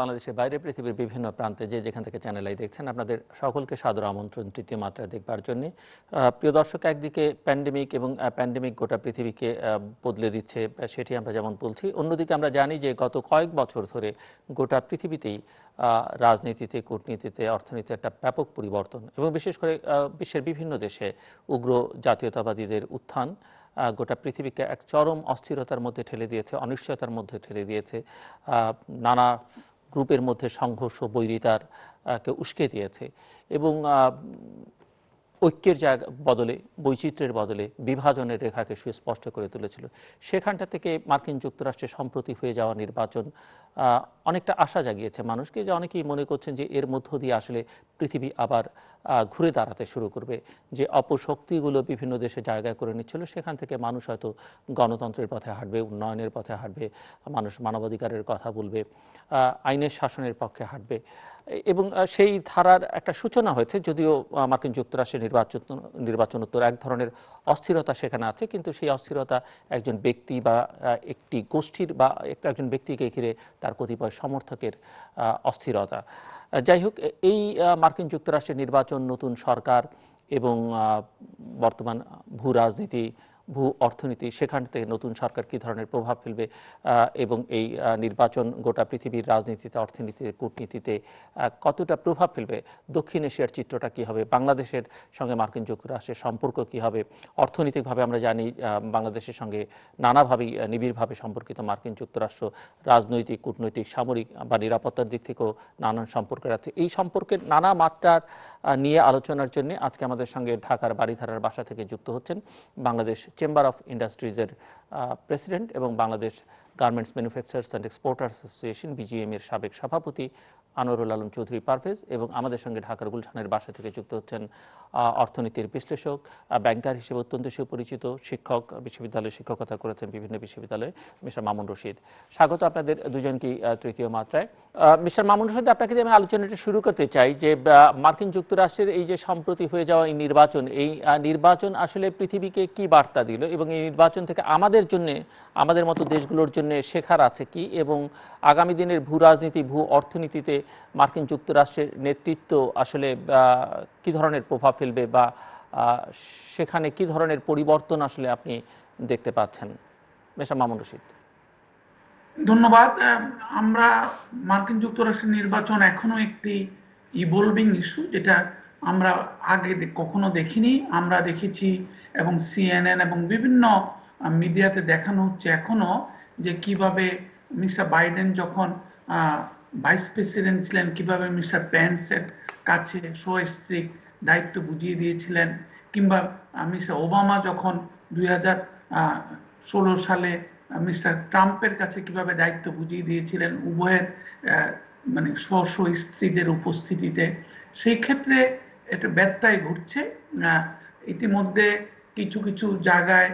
বাংলাদেশের বাইরে পৃথিবীর বিভিন্ন প্রান্তে যে যেখান থেকে চ্যানেল আই দেখছেন, আপনাদের সকলকে সাদর আমন্ত্রণ তৃতীয় মাত্রা দেখবার জন্য। প্রিয় দর্শক, একদিকে প্যান্ডেমিক এবং প্যান্ডেমিক গোটা পৃথিবীকে বদলে দিচ্ছে, সেটি আমরা যেমন বলছি, অন্যদিকে আমরা জানি যে গত কয়েক বছর ধরে গোটা পৃথিবীতেই রাজনীতিতে, কূটনীতিতে, অর্থনীতিতে একটা ব্যাপক পরিবর্তন এবং বিশেষ করে বিশ্বের বিভিন্ন দেশে উগ্র জাতীয়তাবাদীদের উত্থান গোটা পৃথিবীকে এক চরম অস্থিরতার মধ্যে ঠেলে দিয়েছে, অনিশ্চয়তার মধ্যে ঠেলে দিয়েছে, নানা গ্রুপের মধ্যে সংঘর্ষ, বৈরিতার কে উস্কে দিয়েছে এবং ঐক্যের জায়গা বদলে, বৈচিত্র্যের বদলে বিভাজনের রেখাকে সুস্পষ্ট করে তুলেছিল। সেখানটা থেকে মার্কিন যুক্তরাষ্ট্রে সম্প্রতি হয়ে যাওয়া নির্বাচন অনেকটা আশা জাগিয়েছে মানুষকে, যে অনেকেই মনে করছেন যে এর মধ্য দিয়ে আসলে পৃথিবী আবার ঘুরে দাঁড়াতে শুরু করবে। যে অপশক্তিগুলো বিভিন্ন দেশে জায়গায় করে নিচ্ছিল, সেখান থেকে মানুষ হয়তো গণতন্ত্রের পথে হাঁটবে, উন্নয়নের পথে হাঁটবে, মানুষ মানবাধিকারের কথা বলবে, আইনের শাসনের পক্ষে হাঁটবে এবং সেই ধারার একটা সূচনা হয়েছে। যদিও মার্কিন যুক্তরাষ্ট্রের নির্বাচনোত্তর এক ধরনের অস্থিরতা সেখানে আছে, কিন্তু সেই অস্থিরতা একজন ব্যক্তি বা একটি গোষ্ঠীর বা একজন ব্যক্তিকে ঘিরে তার কতিপয় সমর্থকের অস্থিরতা। যাই হোক, এই মার্কিন যুক্তরাষ্ট্রের নির্বাচন, নতুন সরকার এবং বর্তমান ভূ রাজনীতি, ভূ অর্থনীতি, সেখান থেকে নতুন সরকার কী ধরনের প্রভাব ফেলবে এবং এই নির্বাচন গোটা পৃথিবীর রাজনীতিতে, অর্থনীতিতে, কূটনীতিতে কতটা প্রভাব ফেলবে, দক্ষিণ এশিয়ার চিত্রটা কী হবে, বাংলাদেশের সঙ্গে মার্কিন যুক্তরাষ্ট্রের সম্পর্ক কী হবে। অর্থনৈতিকভাবে আমরা জানি বাংলাদেশের সঙ্গে নানাভাবেই নিবিড়ভাবে সম্পর্কিত মার্কিন যুক্তরাষ্ট্র, রাজনৈতিক, কূটনৈতিক, সামরিক বা নিরাপত্তার দিক থেকেও নানান সম্পর্ক আছে। এই সম্পর্কের নানা মাত্রার নিয়ে আলোচনার জন্য আজকে আমাদের সঙ্গে ঢাকার বারিধারার বাসা থেকে যুক্ত হচ্ছেন বাংলাদেশ চেম্বার অফ ইন্ডাস্ট্রিজের প্রেসিডেন্ট এবং Bangladesh garments manufacturers and exporters association BGM এর সাবেক সভাপতি আনোয়ারুল আলম চৌধুরী পারভেজ, এবং আমাদের সঙ্গে ঢাকার গুলশানের বাসা থেকে যুক্ত হচ্ছেন অর্থনীতির বিশ্লেষক, ব্যাংকার হিসেবে অত্যন্ত সুপরিচিত, শিক্ষক, বিশ্ববিদ্যালয়ে শিক্ষকতা করেছেন বিভিন্ন বিশ্ববিদ্যালয়ে, মিস্টার মামুন রশিদ। স্বাগত আপনাদের দুজনকেই তৃতীয় মাত্রায়। মিস্টার মামুন রশিদ, আপনাকে দিয়ে আমি আলোচনাটা শুরু করতে চাই যে মার্কিন যুক্তরাষ্ট্রের এই যে সম্প্রতি হয়ে যাওয়া এই নির্বাচন আসলে পৃথিবীকে কি বার্তা দিল এবং এই নির্বাচন থেকে আমাদের জন্য, আমাদের মতো দেশগুলোর জন্য শেখার আছে কি, এবং আগামী দিনের ভূ রাজনীতি, ভূ অর্থনীতিতে মার্কিন যুক্তরাষ্ট্রের নেতৃত্ব আসলে কি ধরনের প্রভাব ফেলবে বা সেখানে কি ধরনের পরিবর্তন আসলে আপনি দেখতে পাচ্ছেন? মিস্টার মামুন রশিদ। ধন্যবাদ। আমরা মার্কিন যুক্তরাষ্ট্রের নির্বাচন এখনো একটি ইভলভিং ইস্যু, যেটা আমরা আগে কখনো দেখিনি। আমরা দেখেছি এবং CNN এবং বিভিন্ন মিডিয়াতে দেখানো হচ্ছে এখনো যে কিভাবে মিস্টার বাইডেন যখন ভাইস প্রেসিডেন্ট ছিলেন, কিভাবে মিস্টার পেন্সের কাছে সস্ত্রীক দায়িত্ব বুঝিয়ে দিয়েছিলেন, কিংবা মিস্টার ওবামা যখন 2016 সালে মিস্টার ট্রাম্পের কাছে কিভাবে দায়িত্ব বুঝিয়ে দিয়েছিলেন উভয়ের মানে স্ব স্ত্রীদের উপস্থিতিতে। সেই ক্ষেত্রে এটা ব্যত্যয় ঘটছে। ইতিমধ্যে কিছু কিছু জায়গায়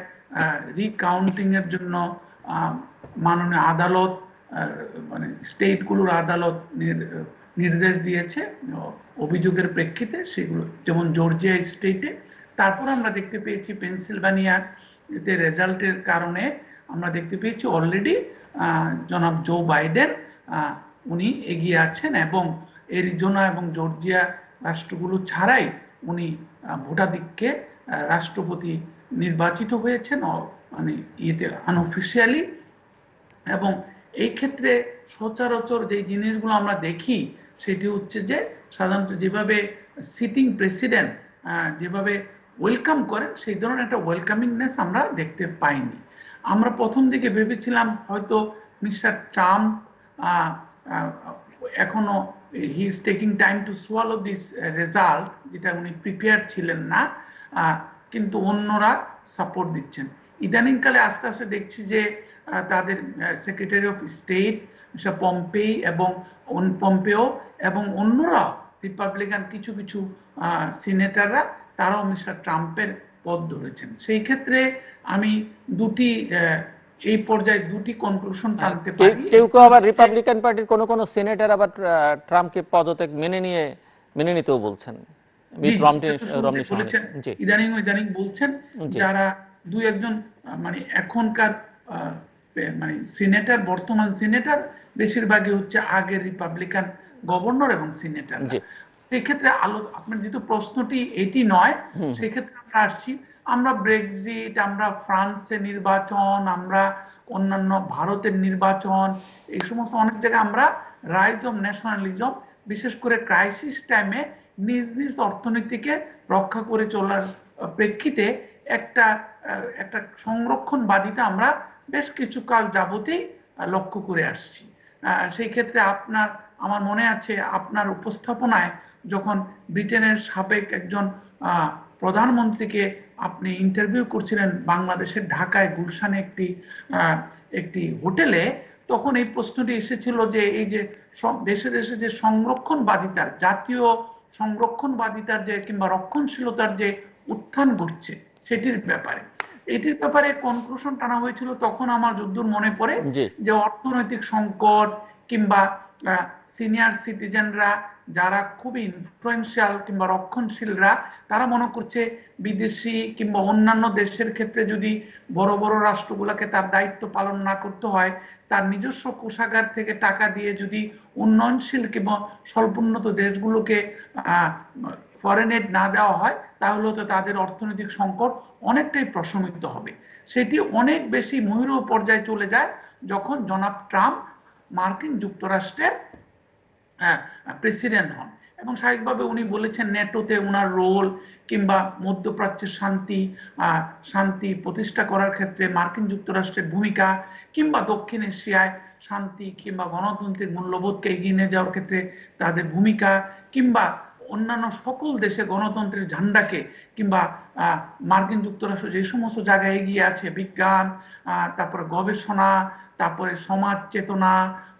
রিকাউন্টিং এর জন্য মাননীয় আদালত, মানে স্টেটগুলোর আদালত নির্দেশ দিয়েছে অভিযোগের প্রেক্ষিতে, সেগুলো যেমন জর্জিয়া স্টেটে। তারপর আমরা দেখতে পেয়েছি পেনসিলভানিয়াতে রেজাল্টের কারণে আমরা দেখতে পেয়েছি অলরেডি জনাব জো বাইডেন উনি এগিয়ে আছেন এবং এরিজোনা এবং জর্জিয়া রাষ্ট্রগুলো ছাড়াই উনি ভোটাধিক্যে রাষ্ট্রপতি নির্বাচিত হয়েছেন, মানে ইয়েতে আনঅফিসিয়ালি। এবং এই ক্ষেত্রে সচরাচর যে জিনিসগুলো আমরা দেখি সেটি হচ্ছে যে সাধারণত যেভাবে সিটিং প্রেসিডেন্ট যেভাবে ওয়েলকাম করেন, সেই ধরনের একটা ওয়েলকামিংনেস আমরা দেখতে পাইনি। আমরা প্রথম দিকে ভেবেছিলাম হয়তো মিস্টার ট্রাম্প এখনো he is taking time to swallow this result, যেটা উনি প্রিপেয়ার ছিলেন না, কিন্তু অন্যরা সাপোর্ট দিচ্ছেন। ইদানিংকালে আস্তে আস্তে দেখছি যে তাদের secretary of state mister Pompeo এবং অন্যরা রিপাবলিকান কিছু কিছু সিনেটররা তারাও মিস্টার ট্রাম্পের পথ ধরেছেন। সেই ক্ষেত্রে আমি এই পর্যায়ে দুটি কনক্লুশন টানতে পারি। কেউ আবার রিপাবলিকান পার্টির কোন সেনেটর আবার ট্রাম্পকে পদত্যাগ মেনে নিতেও বলছেন। ইদানিং বলছেন, যারা দুই একজন মানে এখনকার মানে সিনেটর, বর্তমান সিনেটর বেশিরভাগই হচ্ছে আগের রিপাবলিকান গভর্নর এবং সিনেটররা। জি। সেক্ষেত্রে আপনার যেহেতু প্রশ্নটি এটি নয়, সেক্ষেত্রে আমরা আসছি, আমরা ব্রেক্সিট, আমরা ফ্রান্সে নির্বাচন, আমরা অন্যান্য ভারতের নির্বাচন, এই সমস্ত অনেক জায়গায় আমরা রাইজ অফ ন্যাশনালিজম, বিশেষ করে ক্রাইসিস টাইমে নিজ নিজ অর্থনীতিকে রক্ষা করে চলার প্রেক্ষিতে একটা একটা সংরক্ষণবাদিতা আমরা বেশ কিছু কাল যাবতেই লক্ষ্য করে আসছি। সেই ক্ষেত্রে আমার মনে আছে আপনার উপস্থাপনায় যখন ব্রিটেনের সাবেক একজন প্রধানমন্ত্রীকে আপনি ইন্টারভিউ করছিলেন বাংলাদেশের ঢাকায় গুলশানে একটি হোটেলে, তখন এই প্রশ্নটি এসেছিল যে এই যে দেশে দেশে যে সংরক্ষণবাদিতার, জাতীয় সংরক্ষণবাদিতার যে কিংবা রক্ষণশীলতার যে উত্থান ঘটছে সেটির ব্যাপারে, এটির ব্যাপারে কনক্লুশন টানা হয়েছিল। তখন আমার যদ্দূর মনে পড়ে যে অর্থনৈতিক সংকট কিংবা সিনিয়র সিটিজেনরা যারা খুবই ইনফ্লুয়েন্সিয়াল কিংবা রক্ষণশীলরা, তারা মনে করছে বিদেশি কিংবা অন্যান্য দেশের ক্ষেত্রে যদি বড় বড় রাষ্ট্রগুলোকে তার দায়িত্ব পালন না করতে হয়, তার নিজস্ব কোষাগার থেকে টাকা দিয়ে যদি উন্নয়নশীল কিংবা স্বল্পোন্নত দেশগুলোকে ফরেন এড না দেওয়া হয়, তাহলে তো তাদের অর্থনৈতিক সংকট অনেকটাই প্রশমিত হবে। সেটি অনেক বেশি মহিরু পর্যায়ে চলে যায় যখন জনাব ট্রাম্প মার্কিন যুক্তরাষ্ট্রের প্রেসিডেন্ট হন। এবং স্বাভাবিকভাবে উনি বলেছেন ন্যাটোতে ওনার রোল কিংবা মধ্যপ্রাচ্যের শান্তি প্রতিষ্ঠা করার ক্ষেত্রে মার্কিন যুক্তরাষ্ট্রের ভূমিকা, কিংবা দক্ষিণ এশিয়ায় শান্তি কিংবা গণতন্ত্রের মূল্যবোধকে এগিয়ে নিয়ে যাওয়ার ক্ষেত্রে তাদের ভূমিকা, কিংবা অন্যান্য সকল দেশে গণতন্ত্রের ঝান্ডাকে কিংবা মার্কিন যুক্তরাষ্ট্র যে সমস্ত জায়গায় এগিয়ে আছে, বিজ্ঞান, তারপরে গবেষণা, তারপরে সমাজ চেতনা,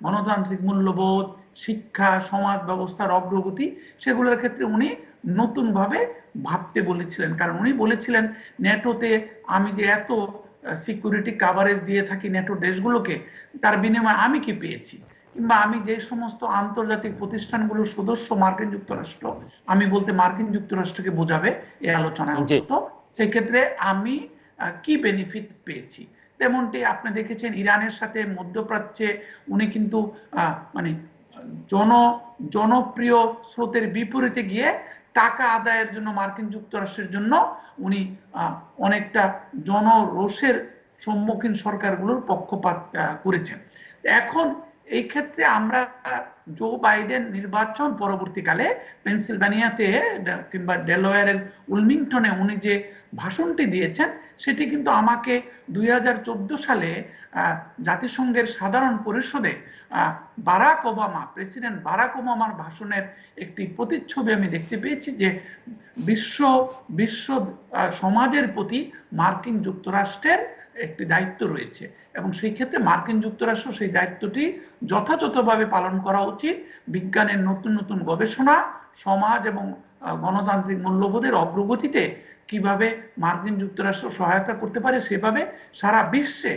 গণতান্ত্রিক মূল্যবোধ, শিক্ষা, সমাজ ব্যবস্থার অগ্রগতি, সেগুলোর ক্ষেত্রে উনি নতুনভাবে ভাবতে বলেছিলেন। কারণ উনি বলেছিলেন ন্যাটোতে আমি যে এত সিকিউরিটি কাভারেজ দিয়ে থাকি ন্যাটো দেশগুলোকে, তার বিনিময়ে আমি কি পেয়েছি, কিংবা আমি যে সমস্ত আন্তর্জাতিক প্রতিষ্ঠানগুলোর সদস্য মার্কিন যুক্তরাষ্ট্র, আমি বলতে মার্কিন যুক্তরাষ্ট্রকে বোঝাবে এই আলোচনায় অন্তত, সেক্ষেত্রে আমি কি বেনিফিট পেয়েছি। তেমনটি আপনি দেখেছেন ইরানের সাথে মধ্যপ্রাচ্যে উনি কিন্তু মানে জনপ্রিয় স্রোতের বিপরীতে গিয়ে টাকা আদায়ের জন্য মার্কিন যুক্তরাষ্ট্রের জন্য উনি অনেকটা জনরোষের সম্মুখীন সরকারগুলোর পক্ষপাত করেছেন। এখন এই ক্ষেত্রে আমরা জো বাইডেন নির্বাচন পরবর্তীকালে পেনসিলভানিয়াতে কিংবা ডেলওয়্যারের উইলমিংটনে উনি যে ভাষণটি দিয়েছেন, সেটি কিন্তু আমাকে 2014 সালে জাতিসংঘের সাধারণ পরিষদে প্রেসিডেন্ট বারাক ওবামার ভাষণের একটি প্রতিচ্ছবি আমি দেখতে পেয়েছি, যে বিশ্ব সমাজের প্রতি মার্কিন যুক্তরাষ্ট্রের একটি দায়িত্ব রয়েছে, এবং সেই ক্ষেত্রে মার্কিন যুক্তরাষ্ট্র সেই দায়িত্বটি যথাযথভাবে পালন করা উচিত। বিজ্ঞানের নতুন নতুন গবেষণা, সমাজ এবং গণতান্ত্রিক মূল্যবোধের অগ্রগতিতে কিভাবে মার্কিন যুক্তরাষ্ট্র সহায়তা করতে পারে, সেভাবে সারা বিশ্বে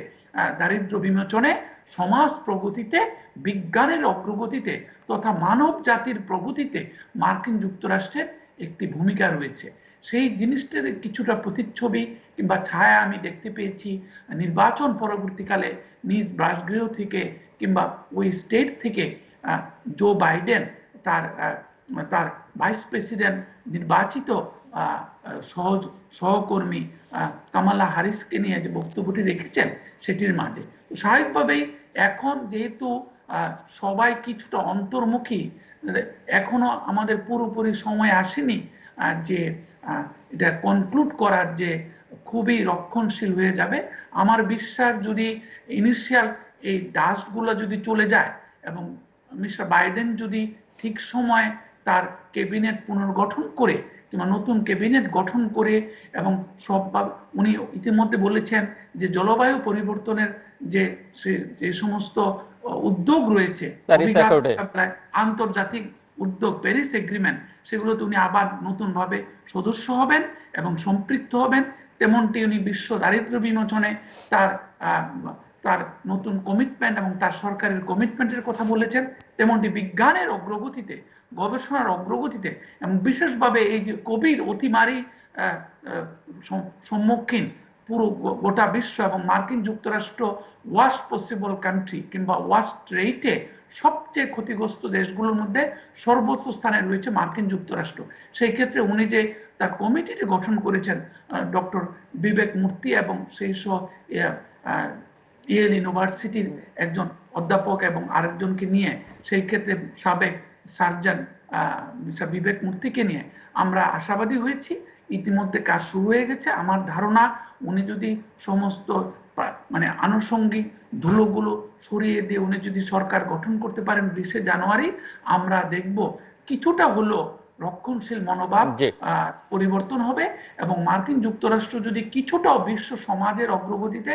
দারিদ্র্য বিমোচনে, সমাজ প্রগতিতে, বিজ্ঞানের অগ্রগতিতে তথা মানব জাতির প্রগতিতে মার্কিন যুক্তরাষ্ট্রের একটি ভূমিকা রয়েছে। সেই জিনিসটার কিছুটা প্রতিচ্ছবি কিংবা ছায়া আমি দেখতে পেয়েছি নির্বাচন পরবর্তীকালে নিজ বাসগৃহ থেকে কিংবা ওই স্টেট থেকে জো বাইডেন তার ভাইস প্রেসিডেন্ট নির্বাচিত সহকর্মী কামালা হ্যারিসকে নিয়ে যে বক্তব্যটি রেখেছেন সেটির মাঝে স্বাভাবিকভাবেই এখন যেহেতু সবাই কিছুটা অন্তর্মুখী, এখনো আমাদের পুরোপুরি সময় আসেনি যে এটা কনক্লুড করার যে খুবই রক্ষণশীল হয়ে যাবে। আমার বিশ্বাস যদি ইনিশিয়াল এই ডাস্টগুলো যদি চলে যায় এবং মিস্টার বাইডেন যদি ঠিক সময় তার ক্যাবিনেট পুনর্গঠন করে কিংবা নতুন ক্যাবিনেট গঠন করে, এবং উনি ইতিমধ্যে বলেছেন যে জলবায়ু পরিবর্তনের যে সমস্ত উদ্যোগ রয়েছে, আন্তর্জাতিক উদ্যোগ, প্যারিস এগ্রিমেন্ট, সেগুলোতে উনি আবার নতুনভাবে সদস্য হবেন এবং সম্পৃক্ত হবেন। তেমনটি উনি বিশ্ব দারিদ্র্য বিমোচনে তার নতুন কমিটমেন্ট এবং তার সরকারের কমিটমেন্টের কথা বলেছেন। তেমনটি বিজ্ঞানের অগ্রগতিতে, গবেষণার অগ্রগতিতে, এবং বিশেষভাবে এই যে কোভিড অতিমারী সম্মুখীন পুরো গোটা বিশ্ব এবং মার্কিন যুক্তরাষ্ট্র ওয়ার্স্ট পসিবল কান্ট্রি কিংবা ওয়ার্স্ট রেটে সবচেয়ে ক্ষতিগ্রস্ত দেশগুলোর মধ্যে সর্বোচ্চ স্থানে রয়েছে মার্কিন যুক্তরাষ্ট্র। সেই ক্ষেত্রে উনি যে তার কমিটিটি গঠন করেছেন ডক্টর বিবেক মূর্তি এবং সেই সহ ইয়েল ইউনিভার্সিটির একজন অধ্যাপক এবং আরেকজনকে নিয়ে, সেই ক্ষেত্রে সাবেক সার্জন বিবেক মূর্তিকে নিয়ে আমরা আশাবাদী হয়েছি। ইতিমধ্যে কাজ শুরু হয়ে গেছে। আমার ধারণা উনি যদি সমস্ত মানে আনুষঙ্গিক ধুলোগুলো সরিয়ে দিয়ে উনি যদি সরকার গঠন করতে পারেন 20শে জানুয়ারি, আমরা দেখব কিছুটা হলো রক্ষণশীল মনোভাব জি। পরিবর্তন হবে এবং মার্কিন যুক্তরাষ্ট্র যদি কিছুটাও বিশ্ব সমাজের অগ্রগতিতে,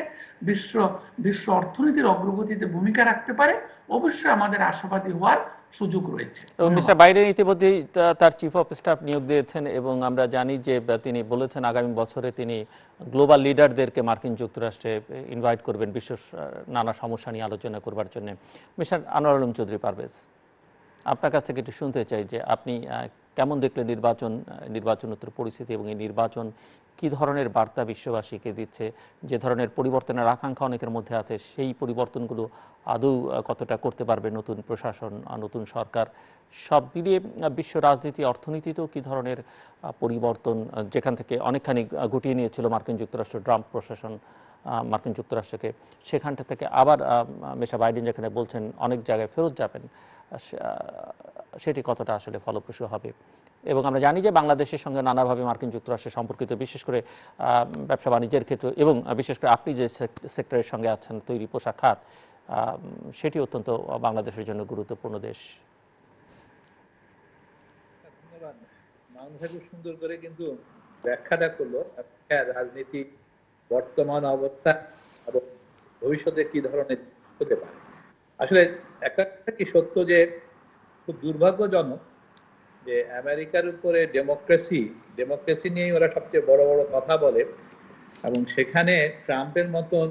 বিশ্ব অর্থনীতির অগ্রগতিতে ভূমিকা রাখতে পারে, অবশ্যই আমাদের আশাবাদী হওয়ার সুযোগ রয়েছে। এবং মিস্টার বাইডেন ইতিমধ্যেই তার চিফ অফ স্টাফ নিয়োগ দিয়েছেন এবং আমরা জানি যে তিনি বলেছেন আগামী বছরে তিনি গ্লোবাল লিডারদেরকে মার্কিন যুক্তরাষ্ট্রে ইনভাইট করবেন বিশ্ব নানা সমস্যা নিয়ে আলোচনা করবার জন্য। মিস্টার আনোয়ার আলম চৌধুরী পারভেজ, আপনার কাছ থেকে একটু শুনতে চাই যে আপনি কেমন দেখলেন নির্বাচনোত্তর পরিস্থিতি এবং এই নির্বাচন কি ধরনের বার্তা বিশ্ববাসীকে দিচ্ছে? যে ধরনের পরিবর্তনের আকাঙ্ক্ষা অনেকের মধ্যে আছে, সেই পরিবর্তনগুলো আদৌ কতটা করতে পারবে নতুন প্রশাসন, নতুন সরকার? সব মিলিয়ে বিশ্ব রাজনীতি, অর্থনীতিতেও কি ধরনের পরিবর্তন, যেখান থেকে অনেকখানি গুটিয়ে নিয়েছিল মার্কিন যুক্তরাষ্ট্র ট্রাম্প প্রশাসন মার্কিন যুক্তরাষ্ট্রকে, সেখানটা থেকে আবার মিস্টার বাইডেন যেখানে বলছেন অনেক জায়গায় ফেরত যাবেন, সেটি কতটা আসলে ফলপ্রসূ হবে? এবং আমরা জানি যে বাংলাদেশের সঙ্গে নানাভাবে মার্কিন যুক্তরাষ্ট্র সম্পর্কিত, বিশেষ করে ব্যবসা বাণিজ্যের ক্ষেত্রে, এবং বিশেষ করে আপনি যে সেক্টরের সঙ্গে আছেন, তৈরি পোশাক খাত, সেটি অত্যন্ত বাংলাদেশের জন্য গুরুত্বপূর্ণ দেশ। ধন্যবাদ। মামুন খুব সুন্দর করে কিন্তু ব্যাখ্যাটা করলো রাজনীতি বর্তমান অবস্থা এবং ভবিষ্যতে কি ধরনের হতে পারে। আসলে একটা কি সত্য যে খুব দুর্ভাগ্যজনক যে আমেরিকার উপরে ডেমোক্রেসি নিয়েই ওরা সবচেয়ে বড় বড় কথা বলে, এবং সেখানে ট্রাম্পের মতন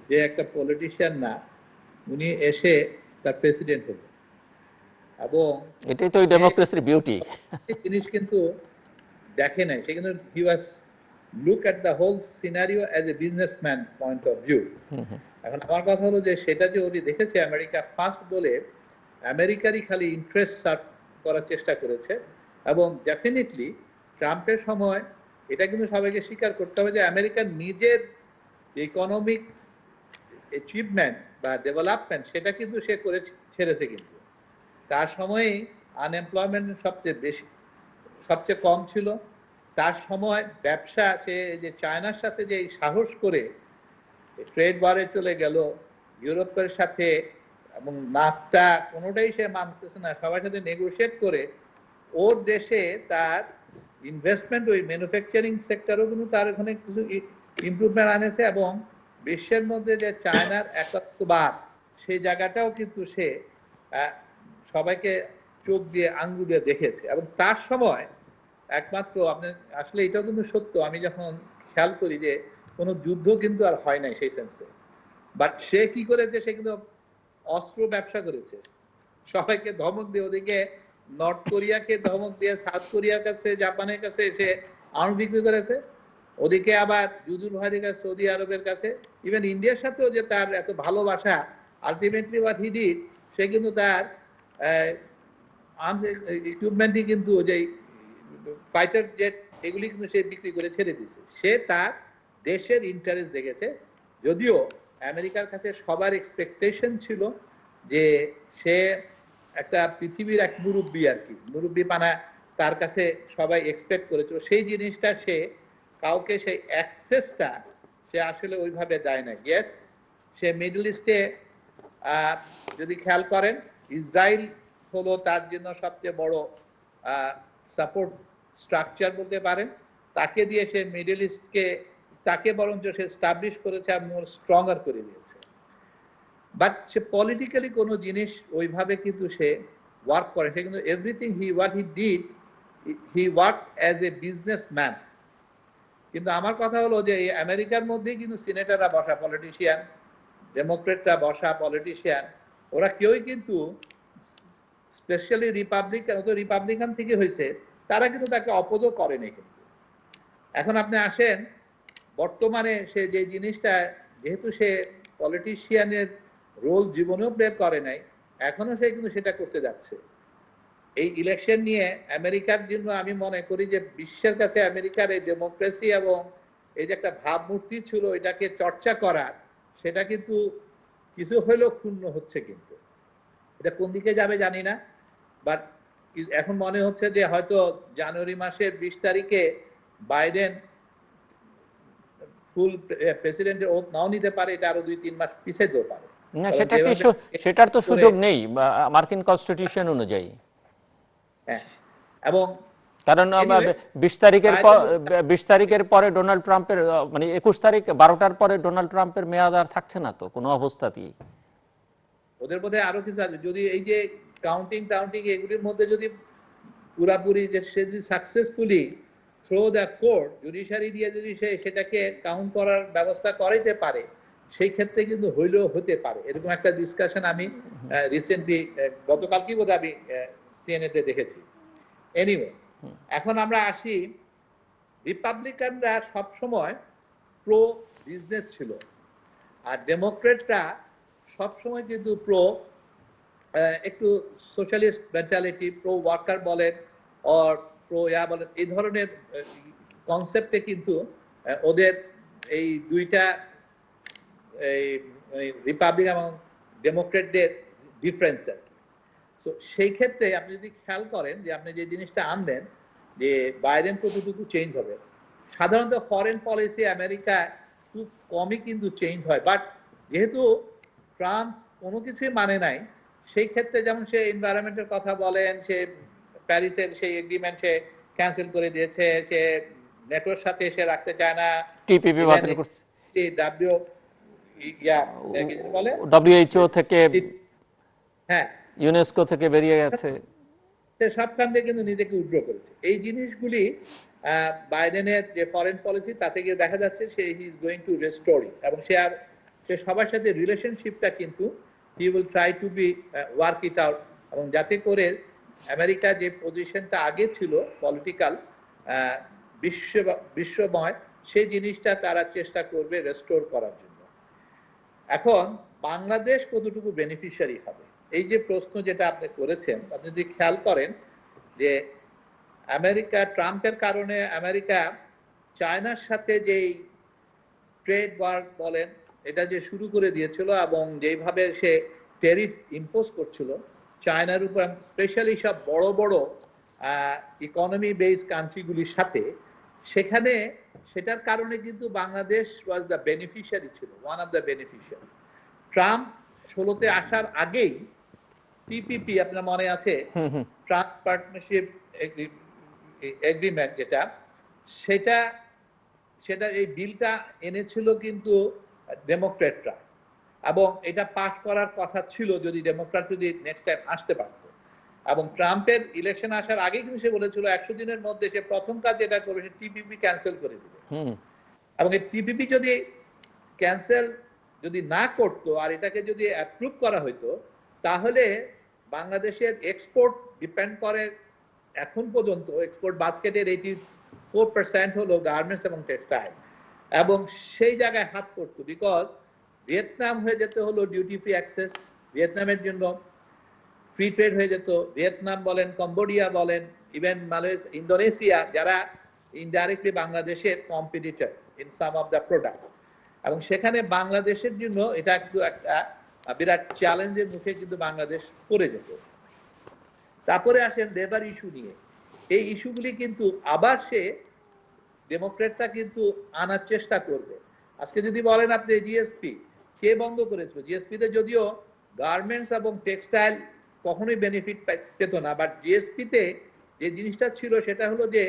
যে একটা পলিটিশিয়ান না, উনি এসে তার প্রেসিডেন্ট হল, এবং এটাই তো ডেমোক্রেসির বিউটি। জিনিস কিন্তু দেখে নাই। সে কিন্তু he was look at the whole scenario as a businessman point of view. এখন আমার কথা হলো যে সেটা যে উনি দেখেছে আমেরিকা ফার্স্ট বলে আমেরিকারই খালি ইন্টারেস্ট সার্ভ করার চেষ্টা করেছে, এবং ডেফিনেটলি ট্রাম্পের সময় এটা কিন্তু সবাইকে স্বীকার করতে হবে যে আমেরিকার নিজের ইকোনমিক অ্যাচিভমেন্ট বা ডেভেলপমেন্ট সেটা কিন্তু সে করে ছেড়েছে। কিন্তু তার সময়ে আনএমপ্লয়মেন্ট সবচেয়ে কম ছিল। তার সময় ব্যবসা, সে যে চায়নার সাথে যে সাহস করে ট্রেড ওয়ারে চলে গেল ইউরোপের সাথে, এবং নাফটা কোনোটাই সে মানতেছে না, সবার সাথে নেগোশিয়েট করে ওর দেশে তার ইনভেস্টমেন্ট, ওই ম্যানুফ্যাকচারিং সেক্টরও কিন্তু তার এখানে কিছু ইমপ্রুভমেন্ট আনেছে, এবং বিশ্বের মধ্যে যে চায়নার একত্ববাদ সেই জায়গাটাও কিন্তু সে সবাইকে চোখ দিয়ে আঙ্গুল দিয়ে দেখেছে। এবং তার সময় একমাত্র আপনি আসলে এটাও কিন্তু সত্য, আমি যখন খেয়াল করি যে কোনো যুদ্ধ কিন্তু আর হয় নাই সেই সেন্সে, বাট সে কি করেছে, সে কিন্তু অস্ত্র ব্যবসা করেছে, সবাইকে ধমক দিয়ে, ওদিকে নর্থ কোরিয়াকে ধমক দিয়ে সাউথ কোরিয়ার কাছে, জাপানের কাছে সে আর্ম বিক্রি করেছে, ওদিকে আবার জুজুর ভাইয়ের কাছে, সৌদি আরবের কাছে, ইভেন ইন্ডিয়ার সাথেও যে তার এত ভালোবাসা, আলটিমেটলি হোয়াট হি ডিড, সে কিন্তু তার আর্মস ইকুইপমেন্টই কিন্তু যে ফাইটার জেট এগুলি কিন্তু সে বিক্রি করে ছেড়ে দিয়েছে। সে তার দেশের ইন্টারেস্ট দেখেছে, যদিও আমেরিকার কাছে সবার এক্সপেকটেশন ছিল যে সে একটা পৃথিবীর এক মুরব্বী, আর কি মুরব্বী পানা তার কাছে সবাই এক্সপেক্ট করেছিল। সেই জিনিসটা সে কাউকে, সেই অ্যাক্সেসটা সে আসলে ওইভাবে দেয় না। ইয়েস, সে মিডল ইস্টে যদি খেয়াল করেন, ইসরায়েল হলো তার জন্য সবচেয়ে বড় সাপোর্ট স্ট্রাকচার বলতে পারেন। তাকে দিয়ে সে মিডল ইস্টকে, তাকে বরঞ্চ সে স্টাবলিশ করেছে আর মোর স্ট্রঙ্গার করে দিয়েছে। বাট সে পলিটিক্যালি কোনো জিনিস ওইভাবে কিন্তু সে ওয়ার্ক করে, সে কিন্তু everything what he did, he work as a businessman. কিন্তু আমার কথা হলো যে এই আমেরিকার মধ্যেই কিন্তু সিনেটররা বসা পলিটিশিয়ান, ডেমোক্রেটরা বসা পলিটিশিয়ান, ওরা কেউই কিন্তু স্পেশালি রিপাবলিকান থেকে হয়েছে, তারা কিন্তু তাকে অপোজও করেনি। কিন্তু এখন আপনি আসেন বর্তমানে সে যে জিনিসটা, যেহেতু সে পলিটিশিয়ানের রোল জীবনেও প্লে করে নাই, এখনো সে কিন্তু সেটা করতে যাচ্ছে। এই ইলেকশন নিয়ে আমেরিকার জন্য আমি মনে করি যে বিশ্বের কাছে আমেরিকার এই ডেমোক্রেসি এবং এই যে একটা ভাবমূর্তি ছিল এটাকে চর্চা করা, সেটা কিন্তু কিছু হলেও ক্ষুণ্ণ হচ্ছে। কিন্তু এটা কোন দিকে যাবে জানি না, বাট এখন মনে হচ্ছে যে হয়তো জানুয়ারি মাসের 20 তারিখে বাইডেন ফুল প্রেসিডেন্টের ওথ নাও নিতে পারে, এটা আরো 2-3 মাস পিছাইতেও পারে। না, সেটার তো সুযোগ নেই মার্কিন কনস্টিটিউশন অনুযায়ী। হ্যাঁ, এবং কারণ 20 তারিখের পরে ডোনাল্ড ট্রাম্পের মানে 21 তারিখ 12টার পরে ডোনাল্ড ট্রাম্পের মেয়াদ আর থাকছে না তো কোনো অবস্থাতেই। ওদের মধ্যে আরো কিছু আছে, যদি এই যে কাউন্টিং এগুলির মধ্যে যদি পুরাপুরি যে সে যদি successfully through the court judiciary দিয়ে যদি সে সেটাকে কাউন্ট করার ব্যবস্থা করাইতে পারে, সেই ক্ষেত্রে কিন্তু হইলেও হতে পারে। এরকম একটা ডিসকাশন আমি রিসেন্টলি গতকালকেই বোধহয় আমি সিএনএ তে দেখেছি। এনিওয়ে, এখন আমরা আসি, রিপাবলিকানরা সবসময় প্রো বিজনেস ছিল, আর ডেমোক্রেটরা সবসময় কিন্তু প্রো একটু সোশ্যালিস্ট মেন্টালিটি, প্রো ওয়ার্কার বলেন আর প্রো বলেন, এই ধরনের কনসেপ্টে কিন্তু ওদের এই দুইটা রিপাবলিক এবং ডেমোক্রেটদের ডিফারেন্স আর কি। সো সেই ক্ষেত্রে আপনি যদি খেয়াল করেন যে আপনি যে জিনিসটা আনলেন যে বাইডেন কতটুকু চেঞ্জ হবে, সাধারণত ফরেন পলিসি আমেরিকা খুব কমই কিন্তু চেঞ্জ হয়, বাট যেহেতু ট্রাম্প কোনো কিছুই মানে নাই, সেই ক্ষেত্রে যেমন সে এনভায়রনমেন্টের কথা বলেন, সে প্যারিসের সেই এগ্রিমেন্ট সে ক্যান্সেল করে দিয়েছে, সে নেটোর সাথে সে রাখতে চায় না, টিপিপি বাতিল করছে, ডব্লিউএইচও থেকে, হ্যাঁ, ইউনেস্কো থেকে বেরিয়ে গেছে, সে সবখান থেকে কিন্তু নিজেকে উইথড্র করেছে। এই জিনিসগুলি বাইডেনের যে ফরেন পলিসি তাতে গিয়ে দেখা যাচ্ছে সে he is going to restoring, এবং সে সবার সাথে রিলেশনশিপটা কিন্তু he will try to be work it out, এবং যাতে করে আমেরিকা যে পজিশনটা আগে ছিল পলিটিক্যাল বিশ্বময়, সেই জিনিসটা তারা চেষ্টা করবে রেস্টোর করার জন্য। এখন বাংলাদেশ কতটুকু বেনিফিশিয়ারি হবে, এই যে প্রশ্ন যেটা আপনি করেছেন, আপনি যদি খেয়াল করেন যে আমেরিকা ট্রাম্পের কারণে আমেরিকা চায়নার সাথে যেই ট্রেড ওয়ার বলেন এটা যে শুরু করে দিয়েছিল, এবং যেইভাবে সে ট্যারিফ ইম্পোজ করছিল চায়নার উপর, স্পেশালি সব বড় বড় ইকোনমি বেসড কান্ট্রিগুলির সাথে, সেখানে সেটার কারণে কিন্তু বাংলাদেশ ওয়াজ দ্য বেনিফিশিয়ারি ছিল, one of the beneficiary. Trump 16তে আসার আগেই টিপিপি আপনার মনে আছে, ট্রান্স পার্টনারশিপ এগ্রিমেন্ট, যেটা সেটা এই বিলটা এনেছিল কিন্তু ডেমোক্রেটরা, এবং এটা পাস করার কথা ছিল যদি ডেমোক্রেট যদি নেক্সট টাইম আসতে পারত। এবং ট্রাম্পের ইলেকশন আসার আগে কিন্তু সে বলেছিল 100 দিনের মধ্যে সে প্রথম কাজ যেটা করবে সে টিপিপি ক্যান্সেল করে দিবে, এবং এই টিপিপি যদি ক্যান্সেল যদি না করতো আর এটাকে যদি অ্যাপ্রুভ করা হইতো, তাহলে বাংলাদেশের এক্সপোর্ট ডিপেন্ড করে এখন পর্যন্ত, এক্সপোর্ট বাস্কেটের 84% হলো গার্মেন্টস এবং টেক্সটাইল, এবং সেই জায়গায় হাত পড়তো, বিকজ ভিয়েতনাম হয়ে যেতে হলো ডিউটি ফ্রি অ্যাক্সেস, ভিয়েতনামের জন্য ফ্রি ট্রেড হয়ে যেত। ভিয়েতনাম বলেন, কম্বোডিয়া বলেন, ইভেন মালয়েশিয়া, ইন্দোনেশিয়া, যারা ইনডাইরেক্টলি বাংলাদেশের competitor in some of the product, এবং সেখানে বাংলাদেশের জন্য এটা একটু একটা বিরাট চ্যালেঞ্জের মুখে কিন্তু বাংলাদেশ পড়ে যেত। তারপরে আসেন লেবার ইস্যু নিয়ে, এই ইস্যুগুলি কিন্তু আবার সে ডেমোক্রেটরা কিন্তু আনার চেষ্টা করবে। আজকে যদি বলেন আপনি জিএসপি কে বন্ধ করেছিল, জিএসপি তে যদিও গার্মেন্টস এবং টেক্সটাইল কখনোই বেনিফিট পেত না, বাট জিএসপি তে যে জিনিসটা ছিল সেটা হলো যে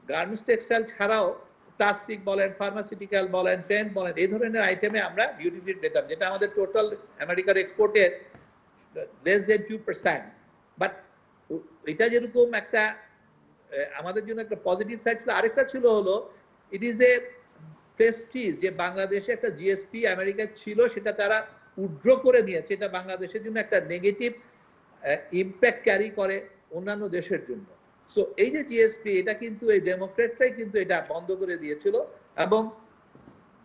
গার্মেন্টস টেক্সটাইল ছাড়াও প্লাস্টিক বলেন, ফার্মাসিউটিক্যাল বলেন, পেন্ট বলেন, এই ধরনের আইটেমে আমরা ডিউটি ফ্রি পেতাম, যেটা আমাদের টোটাল আমেরিকার এক্সপোর্টের লেস দেন 2%। বাট এটা যেরকম একটা আমাদের জন্য একটা পজিটিভ সাইড ছিল, আরেকটা ছিল হলো ইট ইজ এ প্রেস্টিজ, যে বাংলাদেশে একটা জিএসপি আমেরিকা ছিল সেটা তারা উইথড্র করে নিয়েছে, এটা বাংলাদেশের জন্য একটা নেগেটিভ ইম্প্যাক্ট ক্যারি করে অন্যান্য দেশের জন্য। সো এই যে জিএসপি, এটা কিন্তু এই ডেমোক্রেটরাই কিন্তু এটা বন্ধ করে দিয়েছিল, এবং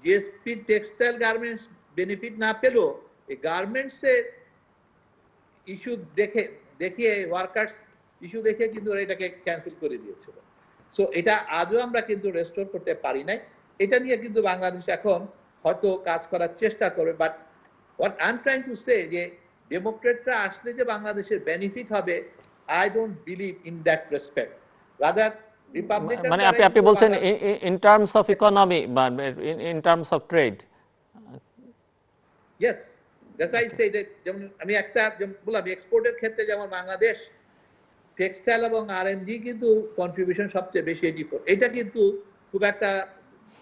জিএসপি টেক্সটাইল গার্মেন্টস বেনিফিট না পেলেও এই গার্মেন্টসের ইস্যু দেখিয়ে ওয়ার্কার্স ইস্যু দেখে কিন্তু ওরা এটাকে ক্যান্সেল করে দিয়েছিল। সো এটা আজও আমরা কিন্তু রেস্টোর করতে পারি নাই। এটা নিয়ে কিন্তু বাংলাদেশ এখন হয়তো কাজ করার চেষ্টা করবে। But what I am trying to say যে ডেমোক্রেটরা আসলে যে বাংলাদেশের বেনিফিট হবে, I don't believe in that respect. Rather Republican মানে আপনি বলছেন ইন টার্মস অফ ইকোনমি বা in terms of trade. Yes, that's I say that যেমন আমি একটা বললাম এক্সপোর্টের ক্ষেত্রে যেমন বাংলাদেশ টেক্সটাইল এবং আরএনজি কিন্তু কন্ট্রিবিউশন সবচেয়ে বেশি 84, এটা কিন্তু খুব একটা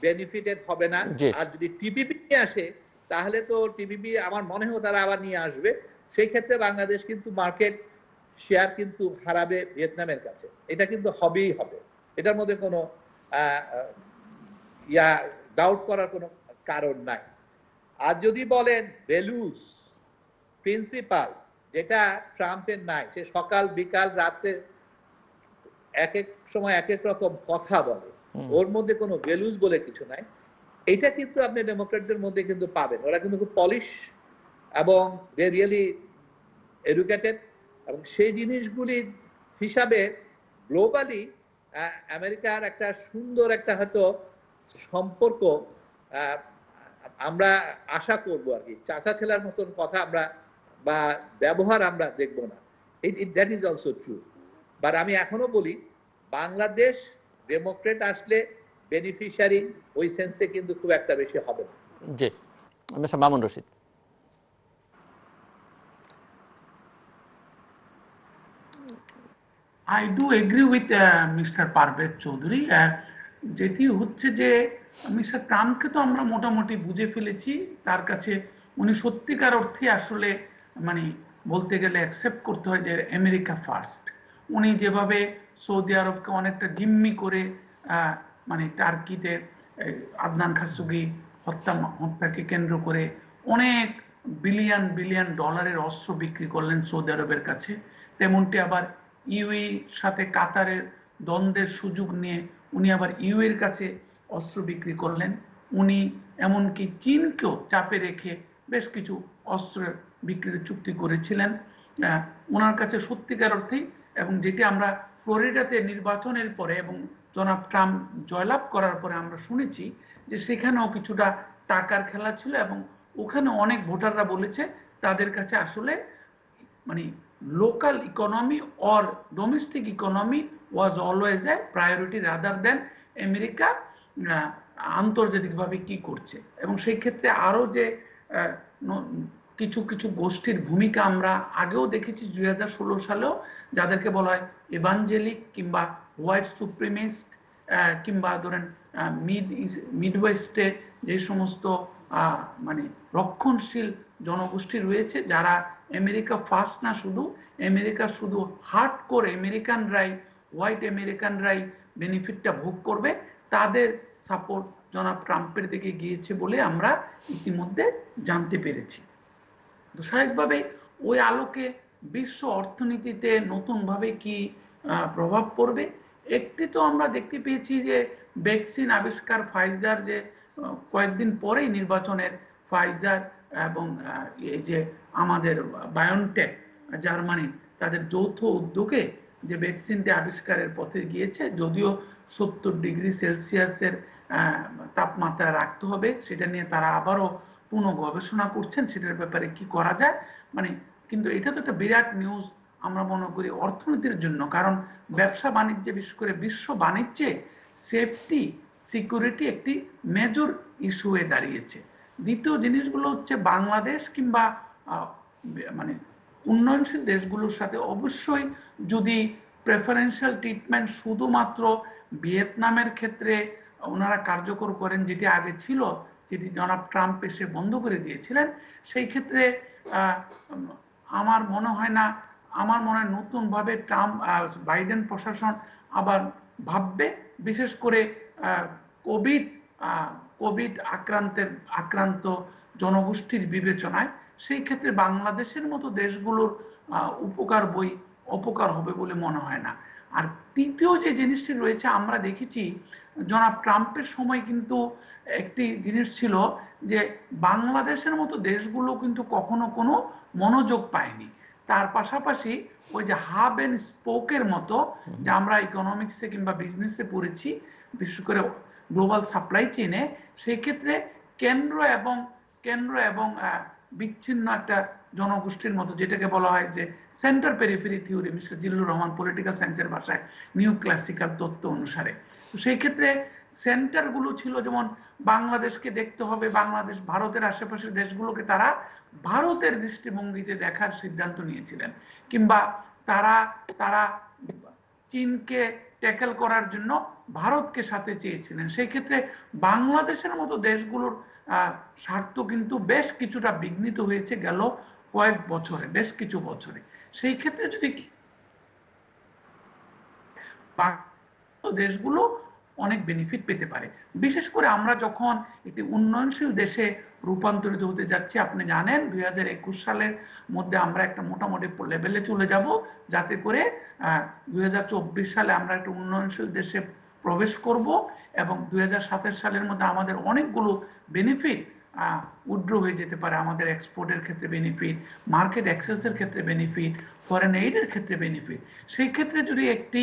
বেনিফিটেড হবে না। আর যদি টিপিপি নিয়ে আসে তাহলে তো টিপিপি আমার মনে হয় তারা আবার নিয়ে আসবে, সেই ক্ষেত্রে বাংলাদেশ কিন্তু মার্কেট শেয়ার কিন্তু হারাবে ভিয়েতনামের কাছে। এটা কিন্তু হবেই হবে, এটার মধ্যে কোনো ডাউট করার কোনো কারণ নাই। আর যদি বলেন ভ্যালুস প্রিন্সিপাল যেটা ট্রাম্পের নাই, সে সকাল বিকাল রাতে এক এক সময় এক এক রকম কথা বলে, ওর মধ্যে কোনো ভ্যালুস বলে কিছু নাই। এটা কিন্তু আপনি ডেমোক্রেটদের মধ্যে কিন্তু পাবেন, ওরা কিন্তু খুব পলিশ এবং দে রিয়েলি এডুকেটেড, এবং সেই জিনিসগুলি হিসাবে গ্লোবালি আমেরিকার একটা সুন্দর একটা হয়তো সম্পর্ক আমরা আশা করবো আর কি। চাচা ছেলের মতন কথা আমরা বা ব্যবহার আমরা দেখবো না, that is also true. But আমি এখনো বলি বাংলাদেশ ডেমোক্রেট আসলে বেনিফিশিয়ারি ওই সেন্সে কিন্তু খুব একটা বেশি হবে না। জি, mister Mamun Rashid. I do agree with Mr. Parvez Chowdhury. যেটি হচ্ছে যে মিস্টার ট্রাম্পকে তো আমরা মোটামুটি বুঝে ফেলেছি, তার কাছে উনি সত্যিকার অর্থে আসলে মানে বলতে গেলে অ্যাকসেপ্ট করতে হয় যে আমেরিকা ফার্স্ট। উনি যেভাবে সৌদি আরবকে অনেকটা জিম্মি করে মানে টার্কিতে আদনান খাসুগি হত্যাকে কেন্দ্র করে অনেক বিলিয়ন বিলিয়ন ডলারের অস্ত্র বিক্রি করলেন সৌদি আরবের কাছে, তেমনটি আবার ইউই সাথে কাতারের দ্বন্দ্বের সুযোগ নিয়ে উনি আবার ইউএর কাছে অস্ত্র বিক্রি করলেন। উনি এমনকি চীনকেও চাপে রেখে বেশ কিছু অস্ত্রের বিক্রির চুক্তি করেছিলেন ওনার কাছে সত্যিকার অর্থেই। এবং যেটি আমরা ফ্লোরিডাতে নির্বাচনের পরে এবং জনাব ট্রাম্প জয়লাভ করার পরে আমরা শুনেছি যে সেখানেও কিছুটা টাকার খেলা ছিল, এবং ওখানে অনেক ভোটাররা বলেছে তাদের কাছে আসলে মানে local economy or domestic economy was always a priority rather than America আন্তর্জাতিকভাবে কি করছে। এবং সেই ক্ষেত্রে আরো যে কিছু কিছু গোষ্ঠীর ভূমিকা আমরা আগেও দেখেছি 2016 সালেও, যাদেরকে বলা হয় এভাঞ্জেলিক কিংবা হোয়াইট সুপ্রিমিস্ট কিংবা ধরেন মিডওয়েস্টে যে সমস্ত মানে রক্ষণশীল জনগোষ্ঠী রয়েছে যারা আমেরিকা ফার্স্ট না, শুধু হার্ড করে আমেরিকানরাই, হোয়াইট আমেরিকানরাই বেনিফিটটা ভোগ করবে, তাদের সাপোর্ট জনাব ট্রাম্পের দিকে গিয়েছে বলে আমরা ইতিমধ্যে জানতে পেরেছি। তো স্বাভাবিকভাবে ওই আলোকে বিশ্ব অর্থনীতিতে নতুনভাবে কি প্রভাব পড়বে? একটি তো আমরা দেখতে পেয়েছি যে ভ্যাকসিন আবিষ্কার ফাইজার, যে কয়েকদিন পরেই নির্বাচনের ফাইজার এবং এই যে আমাদের বায়োনটেক জার্মানি তাদের যৌথ উদ্যোগে যে ভ্যাকসিনটি আবিষ্কারের পথে গিয়েছে, যদিও 70 ডিগ্রি সেলসিয়াসের তাপমাত্রা রাখতে হবে, সেটা নিয়ে তারা আবারও পুনঃ গবেষণা করছেন সেটার ব্যাপারে কি করা যায়। মানে কিন্তু এটা তো একটা বিরাট নিউজ আমরা মনে করি অর্থনীতির জন্য, কারণ ব্যবসা বাণিজ্যে বিশেষ করে বিশ্ব বাণিজ্যে সেফটি সিকিউরিটি একটি মেজর ইস্যু হয়ে দাঁড়িয়েছে। দ্বিতীয় জিনিসগুলো হচ্ছে বাংলাদেশ কিংবা মানে উন্নয়নশীল দেশগুলোর সাথে অবশ্যই যদি প্রেফারেন্সিয়াল ট্রিটমেন্ট শুধুমাত্র ভিয়েতনামের ক্ষেত্রে ওনারা কার্যকর করেন, যেটি আগে ছিল, যেটি জনাব ট্রাম্প এসে বন্ধ করে দিয়েছিলেন, সেই ক্ষেত্রে আমার মনে হয় নতুনভাবে ট্রাম্প বাইডেন প্রশাসন আবার ভাববে, বিশেষ করে কোভিড আক্রান্ত জনগোষ্ঠীর বিবেচনায়। সেই ক্ষেত্রে বাংলাদেশের মতো দেশগুলোর অপকার হবে বলে মনে হয় না। আর তৃতীয় যে জিনিসটি রয়েছে, আমরা দেখেছি জনাব ট্রাম্পের সময় কিন্তু একটি জিনিস ছিল যে বাংলাদেশের মতো দেশগুলো কিন্তু কখনো কোনো মনোযোগ পায়নি। তার পাশাপাশি ওই যে হাব এন্ড স্পোকের মতো, যে আমরা ইকোনমিক্সে কিংবা বিজনেসে পড়েছি, বিশেষ করে গ্লোবাল সাপ্লাই চেইনে, সেই ক্ষেত্রে কেন্দ্র এবং বিচ্ছিন্ন একটা জনগোষ্ঠীর মতো, যেটাকে বলা হয় যে centre periphery theory, mister Zillur Rahman political সায়েন্সের ভাষায় নিউ ক্লাসিক্যাল তত্ত্ব অনুসারে। তো সেই ক্ষেত্রে সেন্টারগুলো ছিল, যেমন বাংলাদেশকে দেখতে হবে, বাংলাদেশ ভারতের আশেপাশের দেশগুলোকে তারা ভারতের দৃষ্টিভঙ্গিতে দেখার সিদ্ধান্ত নিয়েছিলেন, কিংবা তারা তারা চীনকে ট্যাকেল করার জন্য ভারতকে সাথে চেয়েছিলেন। সেই ক্ষেত্রে বাংলাদেশের মতো দেশগুলোর স্বার্থ কিন্তু বেশ কিছুটা বিঘ্নিত হয়েছে গেল কয়েক বছরে, বেশ কিছু বছরে। সেই ক্ষেত্রে যদি দেশগুলো অনেক বেনিফিট পেতে পারে, বিশেষ করে আমরা যখন একটি উন্নয়নশীল দেশে রূপান্তরিত হতে যাচ্ছি। আপনি জানেন 2021 সালের মধ্যে আমরা একটা মোটামুটি লেভেলে চলে যাব, যাতে করে 2024 সালে আমরা একটা উন্নয়নশীল দেশে প্রবেশ করব, এবং 2027 সালের মধ্যে আমাদের অনেকগুলো বেনিফিট উইথড্র হয়ে যেতে পারে। আমাদের এক্সপোর্টের ক্ষেত্রে বেনিফিট, মার্কেট অ্যাক্সেসের ক্ষেত্রে বেনিফিট, ফরেন এইডের ক্ষেত্রে বেনিফিট। সেই ক্ষেত্রে যদি একটি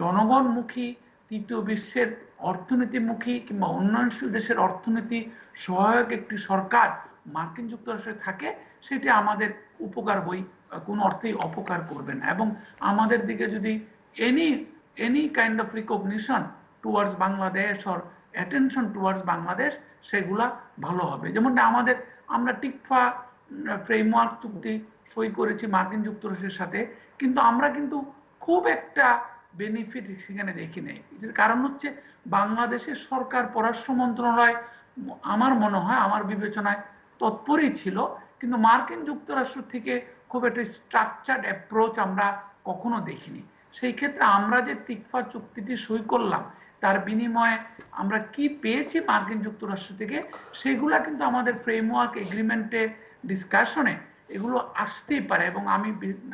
জনগণমুখী, তৃতীয় বিশ্বের অর্থনীতিমুখী কিংবা উন্নয়নশীল দেশের অর্থনীতি সহায়ক একটি সরকার মার্কিন যুক্তরাষ্ট্রে থাকে, সেটি আমাদের উপকার কোনো অর্থেই অপকার করবে না। এবং আমাদের দিকে যদি any kind of recognition towards Bangladesh or attention towards Bangladesh, সেগুলা ভালো হবে। যেমন আমরা টিকফা ফ্রেমওয়ার্ক চুক্তি সই করেছি মার্কিন যুক্তরাষ্ট্রের সাথে, কিন্তু আমরা কিন্তু খুব একটা বেনিফিট সেখানে দেখি নাই। এর কারণ হচ্ছে বাংলাদেশের সরকার, পররাষ্ট্র মন্ত্রণালয় আমার মনে হয়, আমার বিবেচনায় তৎপরই ছিল, কিন্তু মার্কিন যুক্তরাষ্ট্র থেকে খুব একটা স্ট্রাকচার্ড অ্যাপ্রোচ আমরা কখনো দেখিনি। সেই ক্ষেত্রে আমরা যে টিকফা চুক্তিটি সই করলাম, তার বিনিময়ে আমরা কি পেয়েছি মার্কিন যুক্তরাষ্ট্র থেকে, সেগুলা কিন্তু আমাদের ফ্রেমওয়ার্ক এগ্রিমেন্টে ডিসকাশনে এগুলো আসতেই পারে। এবং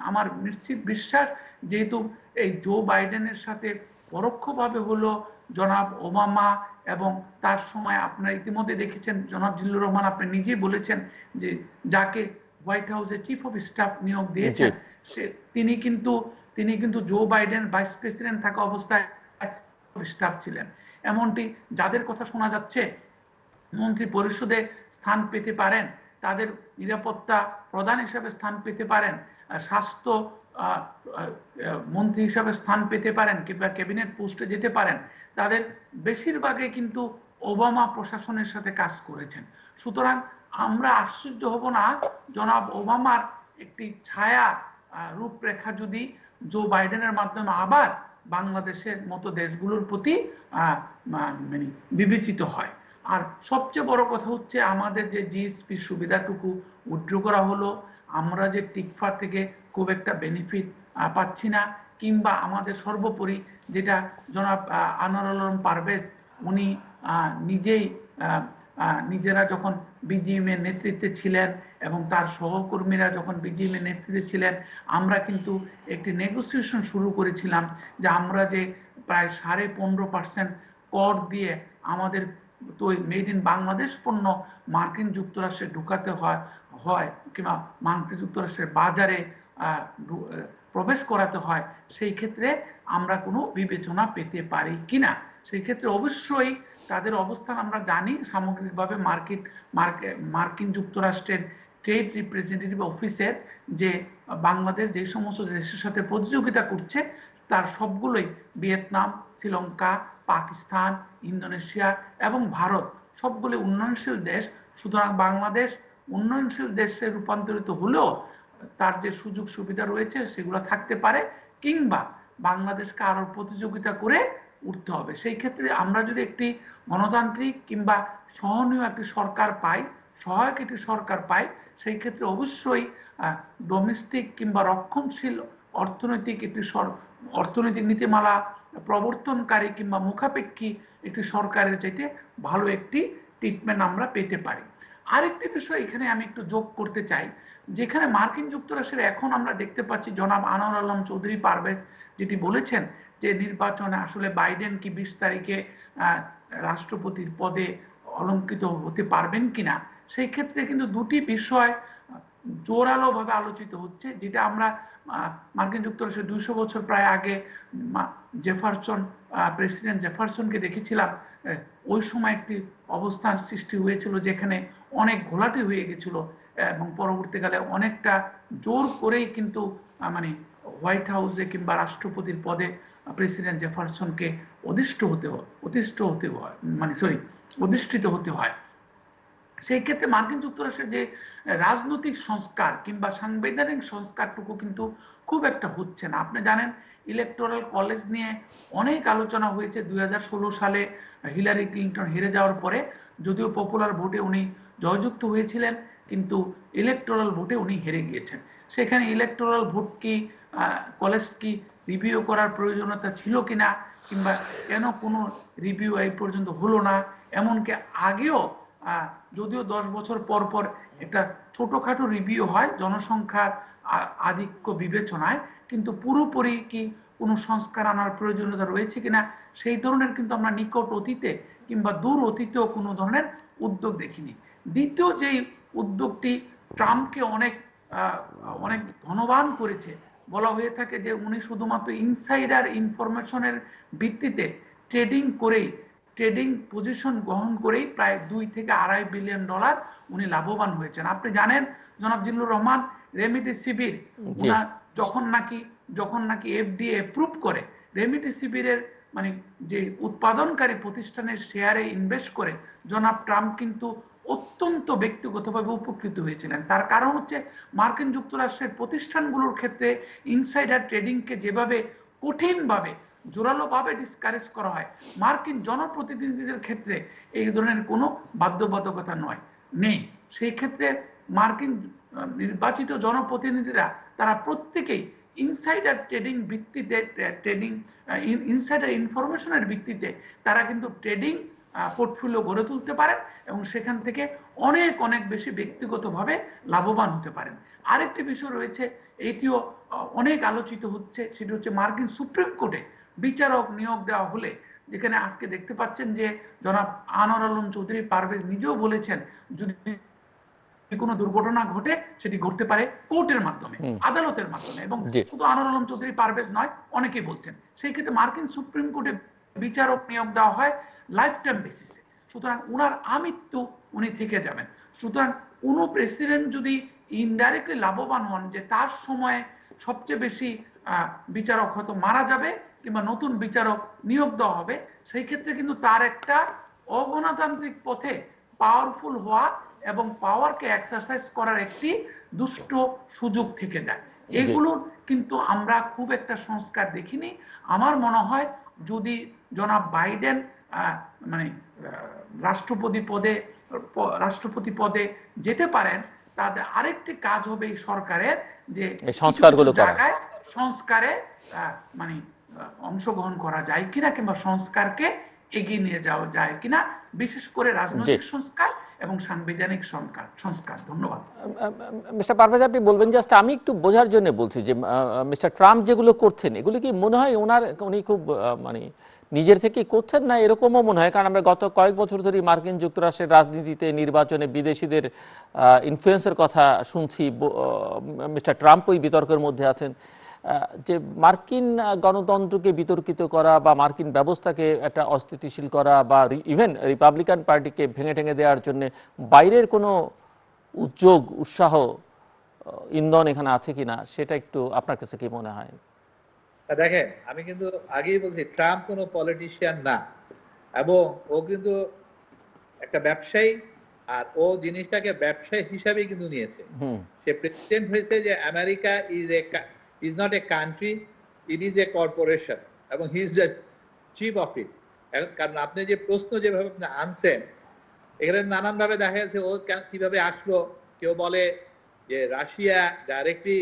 আমার নিশ্চিত বিশ্বাস, যেহেতু এই জো বাইডেনের সাথে পরোক্ষভাবে হলো জনাব ওবামা, এবং তার সময় আপনারা ইতিমধ্যে দেখেছেন জনাব জিল্লুর রহমান, আপনি নিজেই বলেছেন যে যাকে হোয়াইট হাউসে চিফ অফ স্টাফ নিয়োগ দিয়েছেন, তিনি কিন্তু জো বাইডেন ভাইস প্রেসিডেন্ট থাকা অবস্থায় স্টাফ ছিলেন। এমনটি যাদের কথা শোনা যাচ্ছে মন্ত্রী পরিষদে স্থান পেতে পারেন, তাদের নিরাপত্তা প্রধান হিসেবে স্থান পেতে পারেন, স্বাস্থ্য মন্ত্রী হিসেবে স্থান পেতে পারেন, কিংবা ক্যাবিনেট পোস্টে যেতে পারেন, তাদের বেশিরভাগই কিন্তু ওবামা প্রশাসনের সাথে কাজ করেছেন। সুতরাং আমরা আশ্চর্য হব না জনাব ওবামার একটি ছায়া রূপরেখা যদি জো বাইডেনের মাধ্যমে আবার বাংলাদেশের মতো দেশগুলোর প্রতি মানে বিবেচিত হয়। আর সবচেয়ে বড় কথা হচ্ছে, আমাদের যে জিএসপি সুবিধাটুকু উইথড্র করা হলো, আমরা যে টিকফা থেকে খুব একটা বেনিফিট পাচ্ছি না, কিংবা আমাদের সর্বোপরি যেটা জনাব আনোয়ারুল আলম পারভেজ উনি নিজেরা যখন বিজিএম এর নেতৃত্বে ছিলেন এবং তার সহকর্মীরা যখন বিজিএম এর নেতৃত্বে ছিলেন, আমরা কিন্তু একটি নেগোসিয়েশন শুরু করেছিলাম যে আমরা যে প্রায় 15.5% কর দিয়ে আমাদের তো মেড ইন বাংলাদেশ পণ্য মার্কিন যুক্তরাষ্ট্রে ঢুকাতে হয় কিংবা মার্কিন যুক্তরাষ্ট্রের বাজারে প্রবেশ করাতে হয়, সেই ক্ষেত্রে আমরা কোনো বিবেচনা পেতে পারি কিনা। সেই ক্ষেত্রে অবশ্যই তাদের অবস্থান আমরা জানি সামগ্রিকভাবে। মার্কিন যুক্তরাষ্ট্রের ট্রেড রিপ্রেজেন্টেটিভ অফিসের যে বাংলাদেশ যে সমস্ত দেশের সাথে প্রতিযোগিতা করছে, তার সবগুলোই ভিয়েতনাম, শ্রীলঙ্কা, পাকিস্তান, ইন্দোনেশিয়া এবং ভারত সবগুলো উন্নয়নশীল দেশ। সুতরাং বাংলাদেশ উন্নয়নশীল দেশে রূপান্তরিত হলেও তার যে সুযোগ সুবিধা রয়েছে সেগুলো থাকতে পারে, কিংবা বাংলাদেশকে আরো প্রতিযোগিতা করে উঠতে হবে। সেই ক্ষেত্রে আমরা যদি একটি গণতান্ত্রিক কিংবা সহনীয় একটি সরকার পাই, সহায়ক একটি সরকার পাই, সেই ক্ষেত্রে অবশ্যই ডোমেস্টিক কিংবা রক্ষণশীল অর্থনৈতিক নীতিমালা প্রবর্তনকারী কিংবা মুখাপেক্ষী একটি সরকারের চাইতে ভালো একটি ট্রিটমেন্ট আমরা পেতে পারি। আরেকটি বিষয় এখানে আমি একটু যোগ করতে চাই, যেখানে মার্কিন যুক্তরাষ্ট্রের এখন আমরা দেখতে পাচ্ছি জনাব আনোয়ার আলম চৌধুরী পারভেজ যেটি বলেছেন যে নির্বাচনে আসলে বাইডেন কি 20 তারিখে রাষ্ট্রপতির পদে অলঙ্কিত হতে পারবেন কিনা, সেই ক্ষেত্রে কিন্তু দুটি বিষয় জোরালো ভাবে আলোচিত হচ্ছে, যেটা আমরা মার্কিন যুক্তরাষ্ট্রের 200 বছর প্রায় আগে জেফারসন প্রেসিডেন্ট জেফারসনকে দেখেছিলাম। ওই সময় একটি অবস্থান সৃষ্টি হয়েছিল যেখানে অনেক ঘোলাটে হয়ে গেছিল এবং পরবর্তীকালে অনেকটা জোর করেই কিন্তু মানে হোয়াইট হাউসে কিংবা রাষ্ট্রপতির পদে প্রেসিডেন্ট জেফারসনকে অধিষ্ঠিত হতে হয়। সেই ক্ষেত্রে মার্কিন যুক্তরাষ্ট্রের যে রাজনৈতিক সংস্কার কিংবা সাংবিধানিক সংস্কারটুকু কিন্তু খুব একটা হচ্ছে না। আপনি জানেন ইলেকটোরাল কলেজ নিয়ে অনেক আলোচনা হয়েছে 2016 সালে হিলারি ক্লিন্টন হেরে যাওয়ার পরে, যদিও পপুলার ভোটে উনি জয়যুক্ত হয়েছিলেন কিন্তু ইলেকটোরাল ভোটে উনি হেরে গিয়েছেন। সেখানে ইলেকটোরাল ভোট কি কলেজ কি রিভিউ করার প্রয়োজনীয়তা ছিল কিনা, কিংবা কেন কোনো রিভিউ এই পর্যন্ত হলো না, এমনকি আগেও যদিও 10 বছর পর পর একটা ছোটখাটো রিভিউ হয় জনসংখ্যার আধিক্য বিবেচনায়, কিন্তু পুরোপুরি কি কোনো সংস্কার আনার প্রয়োজনীয়তা রয়েছে কিনা সেই ধরনের কিন্তু আমরা নিকট অতীতে কিংবা দূর অতীতেও কোনো ধরনের উদ্যোগ দেখিনি। দ্বিতীয় যেই উদ্যোগটি ট্রাম্পকে অনেক অনেক ধনবান করেছে, বলা হয়ে থাকে যে উনি শুধুমাত্র ইনসাইডার ইনফরমেশনের ভিত্তিতে ট্রেডিং পজিশন গ্রহণ করেই প্রায় 2 থেকে $2.5 বিলিয়ন উনি লাভবান হয়েছেন। আপনি জানেন জনাব জিল্লুর রহমান, রেমিডিসিভির উনার যখন নাকি এফডিএ অ্যাপ্রুভ করে, রেমিডিসিভিরের মানে যে উৎপাদনকারী প্রতিষ্ঠানের শেয়ারে ইনভেস্ট করে জনাব ট্রাম্প কিন্তু অত্যন্ত ব্যক্তিগতভাবে উপকৃত হয়েছিলেন। তার কারণ হচ্ছে মার্কিন যুক্তরাষ্ট্রের প্রতিষ্ঠানগুলোর ক্ষেত্রে ইনসাইডার ট্রেডিংকে যেভাবে কঠিনভাবে জোরালোভাবে ডিসকারেজ করা হয়, মার্কিন জনপ্রতিনিধিদের ক্ষেত্রে এই ধরনের কোনো বাধ্যবাধকতা নেই। সেই ক্ষেত্রে মার্কিন নির্বাচিত জনপ্রতিনিধিরা তারা প্রত্যেকেই ইনসাইডার ট্রেডিং ভিত্তিতে ইনসাইডার ইনফরমেশনের ভিত্তিতে তারা কিন্তু ট্রেডিং পোর্টফোলিও গড়ে তুলতে পারেন এবং সেখান থেকে অনেক অনেক বেশি ব্যক্তিগতভাবে লাভবান হতে পারেন। আরেকটি বিষয় রয়েছে, এটিও অনেক আলোচিত হচ্ছে, সেটি হচ্ছে মার্কিন সুপ্রিম কোর্টে বিচারক নিয়োগ দেওয়া হলে, যেখানে আজকে দেখতে পাচ্ছেন যে জনাব আনোয়ার আলম চৌধুরী পারভেজ নিজেও বলেছেন যদি কোনো দুর্ঘটনা ঘটে সেটি ঘটতে পারে কোর্টের মাধ্যমে, আদালতের মাধ্যমে, এবং শুধু আনোয়ার আলম চৌধুরী পারভেজ নয়, অনেকেই বলছেন। সেই ক্ষেত্রে মার্কিন সুপ্রিম কোর্টে বিচারক নিয়োগ দেওয়া হয় লাইফ টাইম বেসিসে, সুতরাং উনার আমৃত্যু উনি থেকে যাবেন। সুতরাং কোনো প্রেসিডেন্ট যদি ইনডাইরেক্টলি লাভবান হন যে তার সময়ে সবচেয়ে বেশি বিচারক হয়তো মারা যাবে কিংবা নতুন বিচারক নিয়োগ দেওয়া হবে, সেই ক্ষেত্রে কিন্তু তার একটা অগণতান্ত্রিক পথে পাওয়ারফুল হওয়া এবং পাওয়ারকে এক্সারসাইজ করার একটি দুষ্ট সুযোগ থেকে যায়। এগুলো কিন্তু আমরা খুব একটা সংস্কার দেখিনি। আমার মনে হয় যদি জনাব বাইডেন মানে রাষ্ট্রপতি পদে যেতে পারেন, তাদের আরেকটি কাজ হবে এই সরকারের যে সংস্কারগুলো জায়গায় সংস্কারে মানে অংশগ্রহণ করা যায় কিনা কিংবা সংস্কারকে এগিয়ে নিয়ে যাওয়া যায় কিনা, বিশেষ করে রাজনৈতিক সংস্কার এবং সাংবিধানিক সংস্কার। ধন্যবাদ। মিস্টার পারভেজ, আপনি বলবেন জাস্ট, আমি একটু বোঝার জন্য বলছি যে মিস্টার ট্রাম্প যেগুলো করছেন এগুলো কি মনে হয় উনি খুব মানে নিজের থেকেই করছেন, না এরকমও মনে হয়? কারণ আমরা গত কয়েক বছর ধরে মার্কিন যুক্তরাষ্ট্রের রাজনীতিতে নির্বাচনে বিদেশিদের ইনফ্লুয়েন্সের কথা শুনছি। মিস্টার ট্রাম্প ওই বিতর্কের মধ্যে আছেন যে মার্কিন গণতন্ত্রকে বিতর্কিত করা বা মার্কিন ব্যবস্থাকে একটা অস্থিতিশীল করা বা ইভেন রিপাবলিকান পার্টিকে ভেঙে ঠেঙে দেওয়ার জন্য বাইরের কোনো উদ্যোগ, উৎসাহ, ইন্ধন এখানে আছে কিনা, সেটা একটু আপনার কাছে কি মনে হয়? দেখেন, আমি কিন্তু আগেই বলছি ট্রাম্প কোনো পলিটিশিয়ান না, এবং ও কিন্তু একটা ব্যবসায়ী, আর ও জিনিসটাকে ব্যবসায়ী হিসাবেই কিন্তু নিয়েছে। সে প্রেসিডেন্ট হয়েছে যে America is not a country, it is a corporation, এবং he is the chief of it. কারণ আপনি যে প্রশ্ন যেভাবে আপনি আনছেন, এখানে নানান ভাবে দেখা যাচ্ছে ও কিভাবে আসলো। কেউ বলে যে রাশিয়া ডাইরেক্টলি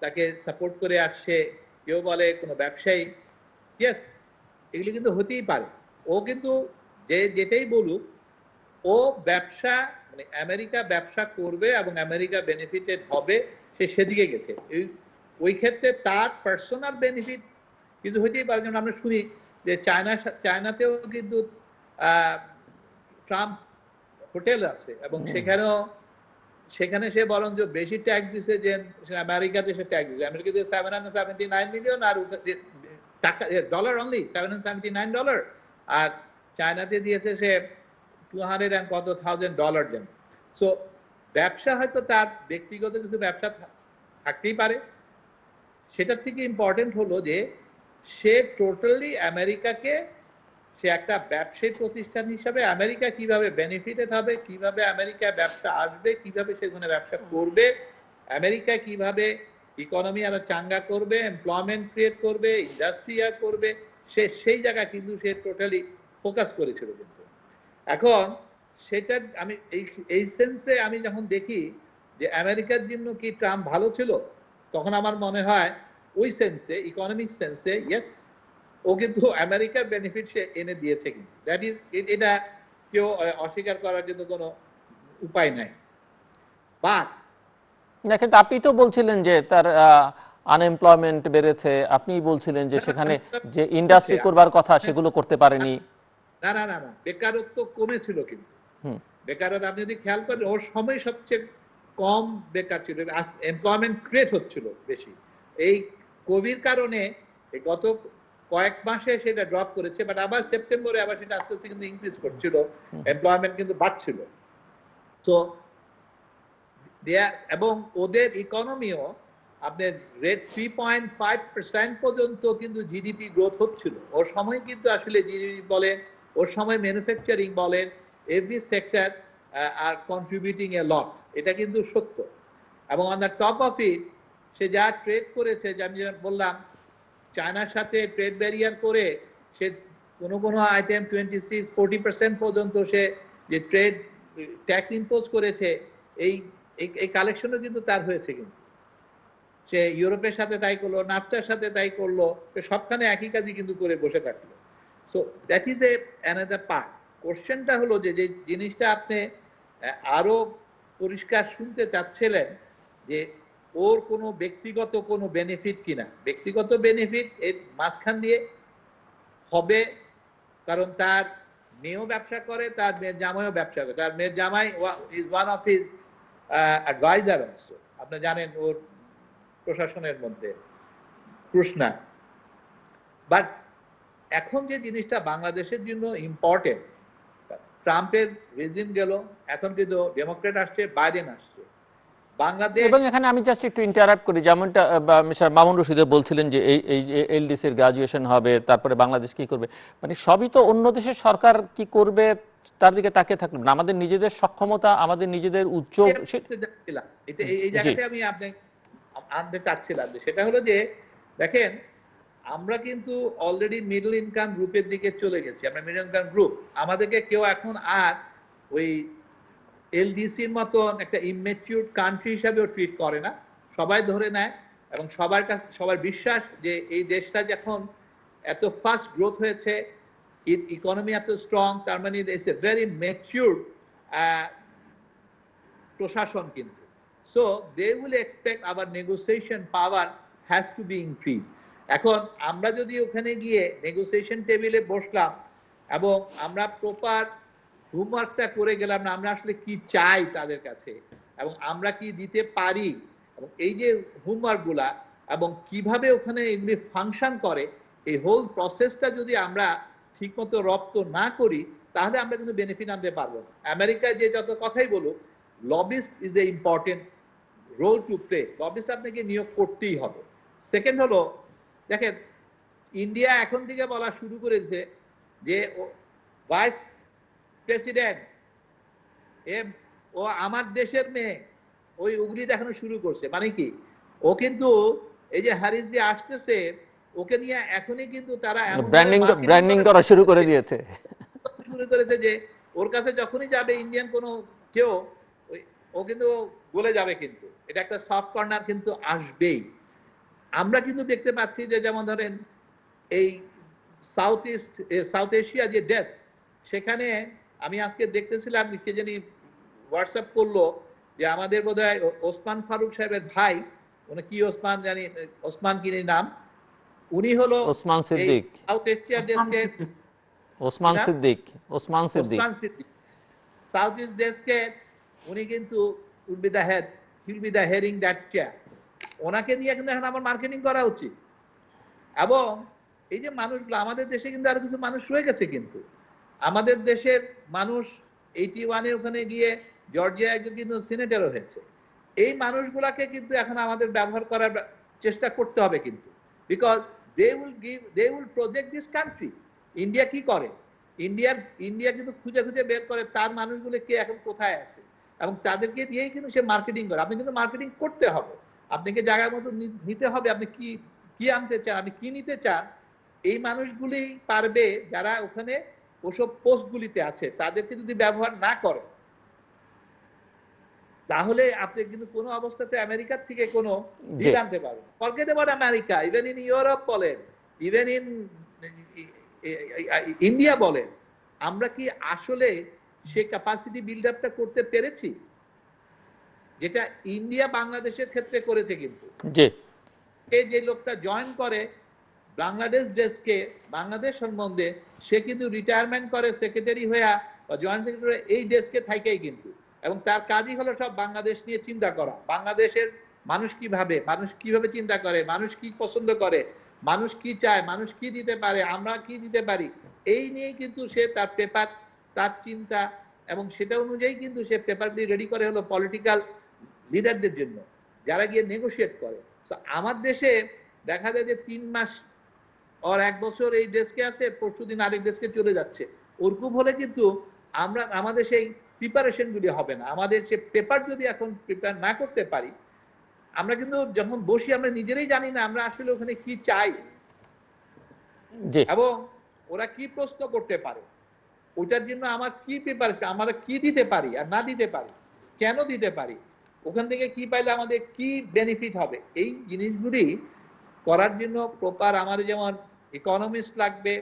তাকে সাপোর্ট করে আসছে, কেউ বলে কোনো ব্যবসায়ী। ইয়েস, এগুলি কিন্তু হতেই পারে। ও কিন্তু যেটাই বলুক, ও ব্যবসা মানে আমেরিকা ব্যবসা করবে এবং আমেরিকা বেনিফিটেড হবে, সে সেদিকে গেছে। ওই ক্ষেত্রে তার পার্সোনাল বেনিফিট কিন্তু হইতেই পারে, যেমন আমরা শুনি যে চায়নাতেও কিন্তু ট্রাম্প হোটেল আছে এবং সেখানে সে বরং যে বেশি ট্যাক্স দিছে যে আমেরিকাতে সে ট্যাক্স দিছে। আমেরিকাতে $779 মিলিয়ন আর টাকা ডলার অনলি $779, আর চায়নাতে দিয়েছে সে 200 and কত $1,000 দেন। সো ব্যবসা হয়তো তার ব্যক্তিগত কিছু ব্যবসা থাকতেই পারে, সেটার থেকে ইম্পর্টেন্ট হলো যে সে টোটালি আমেরিকাকে, সে একটা ব্যবসায়িক প্রতিষ্ঠান হিসাবে আমেরিকা কিভাবে বেনিফিটেড হবে, কিভাবে আমেরিকা ব্যবসা আসবে, কিভাবে সেখানে ব্যবসা করবে, আমেরিকা কিভাবে ইকোনমি আরো চাঙ্গা করবে, এমপ্লয়মেন্ট ক্রিয়েট করবে, ইন্ডাস্ট্রি করবে, সে সেই জায়গা কিন্তু সে টোটালি ফোকাস করেছিল। কিন্তু এখন সেটা আমি এই সেন্সে আমি যখন দেখি যে আমেরিকার জন্য কি ট্রাম্প ভালো ছিল, তখন আমার মনে হয় ওই সেন্সে, ইকোনমিক সেন্সে, ইয়েস, ও কিন্তু আমেরিকার বেনিফিট সে এনে দিয়েছে। কিন্তু দ্যাট ইজ, এটা কেউ অস্বীকার করার কিন্তু কোনো উপায় নাই। বাট না, কিন্তু আপনি তো বলছিলেন যে তার আনএমপ্লয়মেন্ট বেড়েছে, আপনি বলছিলেন যে সেখানে যে ইন্ডাস্ট্রি করবার কথা সেগুলো করতে পারেনি। না না না না, বেকারত্ব কমেছিল কিন্তু। বেকারত্ব আপনি যদি খেয়াল করেন, ওর সময় সবচেয়ে কম বেকার ছিল, এমপ্লয়মেন্ট ক্রিয়েট হচ্ছিল বেশি। এই কোভিড কারণে গত কয়েক মাসে সেটা ড্রপ করেছে, বাট আবার সেপ্টেম্বরে আবার সেটা আস্তে আস্তে কিন্তু ইনক্রিজ করছিল, এমপ্লয়মেন্ট কিন্তু বাড়ছিল। তো এবং ওদের ইকোনমিও আপনার রেট 3.5% পর্যন্ত কিন্তু জিডিপি গ্রোথ হচ্ছিল ওর সময়। কিন্তু আসলে জিডিপি বলেন, ওর সময় ম্যানুফ্যাকচারিং বলেন, every sector are contributing a lot, এটা কিন্তু সত্য। এবং on the top of it, সে যা ট্রেড করেছে, যে আমি যেটা বললাম, চায়নার সাথে ট্রেড ব্যারিয়ার করে সে কোনো আইটেম 26-40% পর্যন্ত সে যে ট্রেড ট্যাক্স ইম্পোজ করেছে, এই কালেকশনও কিন্তু তার হয়েছে। কিন্তু সে ইউরোপের সাথে তাই করলো, নাফটার সাথে তাই করলো, সে সবখানে একই কাজই কিন্তু করে বসে থাকলো। So that is another part. কোশ্চেনটা হলো যে জিনিসটা আপনি আরো পরিষ্কার শুনতে চাচ্ছিলেন যে ওর কোনো ব্যক্তিগত কোনো বেনিফিট কিনা। ব্যক্তিগত বেনিফিট এর মাঝখান দিয়ে হবে, কারণ তার মেয়েও ব্যবসা করে, তার মেয়ের জামাইও ব্যবসা করে। তার মেয়ের জামাই is one of his advisor also, আপনি জানেন, ওর প্রশাসনের মধ্যে কৃষ্ণা। বাট এখন যে জিনিসটা বাংলাদেশের জন্য ইম্পর্টেন্ট, ট্রাম্পের রেজিম গেল, এখন কিন্তু ডেমোক্রেট আসছে, বাইডেন আসছে। বাংলাদেশ, এবং এখানে আমি জাস্ট একটু ইন্টারাপ্ট করি, যেমনটা মিস্টার মামুন রশিদ বলছিলেন যে এই যে এলডিসির গ্রাজুয়েশন হবে, তারপরে বাংলাদেশ কি করবে, মানে সবই তো অন্য দেশের সরকার কি করবে তার দিকে তাকিয়ে থাকলো না, আমাদের নিজেদের সক্ষমতা, আমাদের নিজেদের উদ্যোগ। এই জায়গাতে আমি আপনি আনতে চাচ্ছিলাম যে সেটা হলো যে দেখেন, আমরা কিন্তু অলরেডি মিডল ইনকাম গ্রুপের দিকে চলে গেছি। আমরা মিডল ইনকাম গ্রুপ, আমাদেরকে কেউ এখন আর ওই এলডিসির মতন একটা ইমেচিউর কান্ট্রি হিসাবেও ট্রিট করে না, সবাই ধরে নেয়। এবং সবার কাছে সবার বিশ্বাস যে এই দেশটা যখন এত ফাস্ট গ্রোথ হয়েছে, ইকোনমি এত স্ট্রং, তার মানে ইটস এ ভেরি ম্যাচিউর প্রশাসন কিন্তু। So they will expect our negotiation power has to be increase. এখন আমরা যদি ওখানে গিয়ে নেগোসিয়েশন টেবিলে বসলাম এবং আমরা প্রপার হোমওয়ার্কটা করে গেলাম না, আমরা আসলে কি চাই তাদের কাছে এবং আমরা কি দিতে পারি, এবং এই যে হোমওয়ার্ক গুলা এবং কিভাবে ওখানে এগুলি ফাংশন করে, এই হোল প্রসেসটা যদি আমরা ঠিকমতো রপ্ত না করি, তাহলে আমরা কিন্তু বেনিফিট আনতে পারবো না। আমেরিকায় যে যত কথাই বলুক, lobbyist is a important role to play. Lobbyist আপনাকে নিয়োগ করতেই হবে। সেকেন্ড হলো, দেখেন, ইন্ডিয়া এখন থেকে বলা শুরু করেছে যে ভাইস প্রেসিডেন্ট ও আমার দেশের মেয়ে, ওই উগলি দেখানো শুরু করছে। মানে কি, ও কিন্তু এই যে হ্যারিস যে আসতেছে, ওকে নিয়ে এখনই কিন্তু তারা ব্র্যান্ডিং করা শুরু করে দিয়েছে, শুরু করেছে যে ওর কাছে যখনই যাবে ইন্ডিয়ান কোনো কেউ, ও কিন্তু বলে যাবে। কিন্তু এটা একটা সফট কর্নার কিন্তু আসবেই। আমরা কিন্তু দেখতে পাচ্ছি যে যেমন ধরেন এই সাউথ এশিয়া যে ডেস্ক, সেখানে আমি আজকে দেখতেছিলাম, কে জানি হোয়াটসঅ্যাপ করলো যে আমাদের বোধহয় ওসমান ফারুক সাহেবের ভাই, উনি কি ওসমান জানি, ওসমান কিনি নাম, উনি হলো ওসমান এই সিদ্দিক সাউথ এশিয়া ওসমান ডেস্কের সিদ্দিক। ওসমান নাম সিদ্দিক ওসমান সিদ্দিক ওসমান সিদ্দিক, সাউথ ইস্ট ডেস্কের উনি কিন্তু will be the head, hill B the heading that chair. ওনাকে নিয়ে কিন্তু এখন আমার মার্কেটিং করা উচিত। এবং এই যে মানুষগুলো আমাদের দেশে কিন্তু আরো কিছু মানুষ রয়ে গেছে, কিন্তু আমাদের দেশের মানুষ 81-এ ওখানে গিয়ে জর্জিয়া একজন কিন্তু সিনেটরও হয়েছে। এই মানুষগুলাকে কিন্তু এখন আমাদের ব্যবহার করার চেষ্টা করতে হবে কিন্তু, because they will project this country. India কি করে, ইন্ডিয়া কিন্তু খুঁজে খুঁজে বের করে তার মানুষগুলো কে এখন কোথায় আছে, এবং তাদেরকে দিয়েই কিন্তু সে মার্কেটিং করে। আপনি কিন্তু মার্কেটিং করতে হবে, আপনাকে জায়গার মতো নিতে হবে। আপনি কি কি আনতে চান, আপনি কি নিতে চান, এই মানুষগুলি পারবে যারা ওখানে ওসব পোস্টগুলিতে আছে তাদেরকে যদি ব্যবহার না করে, তাহলে আপনি কিন্তু কোনো অবস্থাতে আমেরিকার থেকে কোনো জি ডিল আনতে পারবেন। Forget about America, even in Europe বলেন, ইভেন ইন ইন্ডিয়া বলেন, আমরা কি আসলে সে ক্যাপাসিটি বিল্ড আপটা করতে পেরেছি যেটা ইন্ডিয়া বাংলাদেশের ক্ষেত্রে করেছে? কিন্তু জি এই যে লোকটা জয়েন করে বাংলাদেশ ডেস্কে বাংলাদেশ সম্বন্ধে, সে কিন্তু রিটায়ারমেন্ট করে সেক্রেটারি হয়ে বা জয়েন্ট সেক্রেটারি এই ডেস্কে থাকেই কিন্তু, এবং তার কাজই হলো সব বাংলাদেশ নিয়ে চিন্তা করা। বাংলাদেশের মানুষ কিভাবে চিন্তা করে, মানুষ কি পছন্দ করে, মানুষ কি চায়, মানুষ কি দিতে পারে, আমরা কি দিতে পারি, এই নিয়েই কিন্তু সে তার পেপার, তার চিন্তা, এবং সেটা অনুযায়ী কিন্তু সে পেপারগুলি রেডি করে হলো পলিটিক্যাল লিডারদের জন্য, যারা গিয়ে নেগোশিয়েট করে। আমার দেশে দেখা যায় যে 3 মাস আর 1 বছর এই ডেস্কে আছে, পরশুদিন আরেক ডেস্কে চলে যাচ্ছে। ওরকম হলে কিন্তু আমাদের সেই প্রিপারেশন গুলি হবে না। আমাদের সে পেপার যদি এখন প্রিপেয়ার না করতে পারি, আমরা কিন্তু যখন বসি আমরা নিজেরাই জানি না আমরা আসলে ওখানে কি চাই জি এবং ওরা কি প্রশ্ন করতে পারে, ওইটার জন্য আমার কি প্রিপারেশন, আমরা কি দিতে পারি আর না দিতে পারি, কেন দিতে পারি, ওখান থেকে কি পাইলে আমাদের কি বেনিফিট হবে, এই জিনিসগুলি করার জন্য প্রপার আমাদের যেমন ইকোনমিস্ট লাগবে,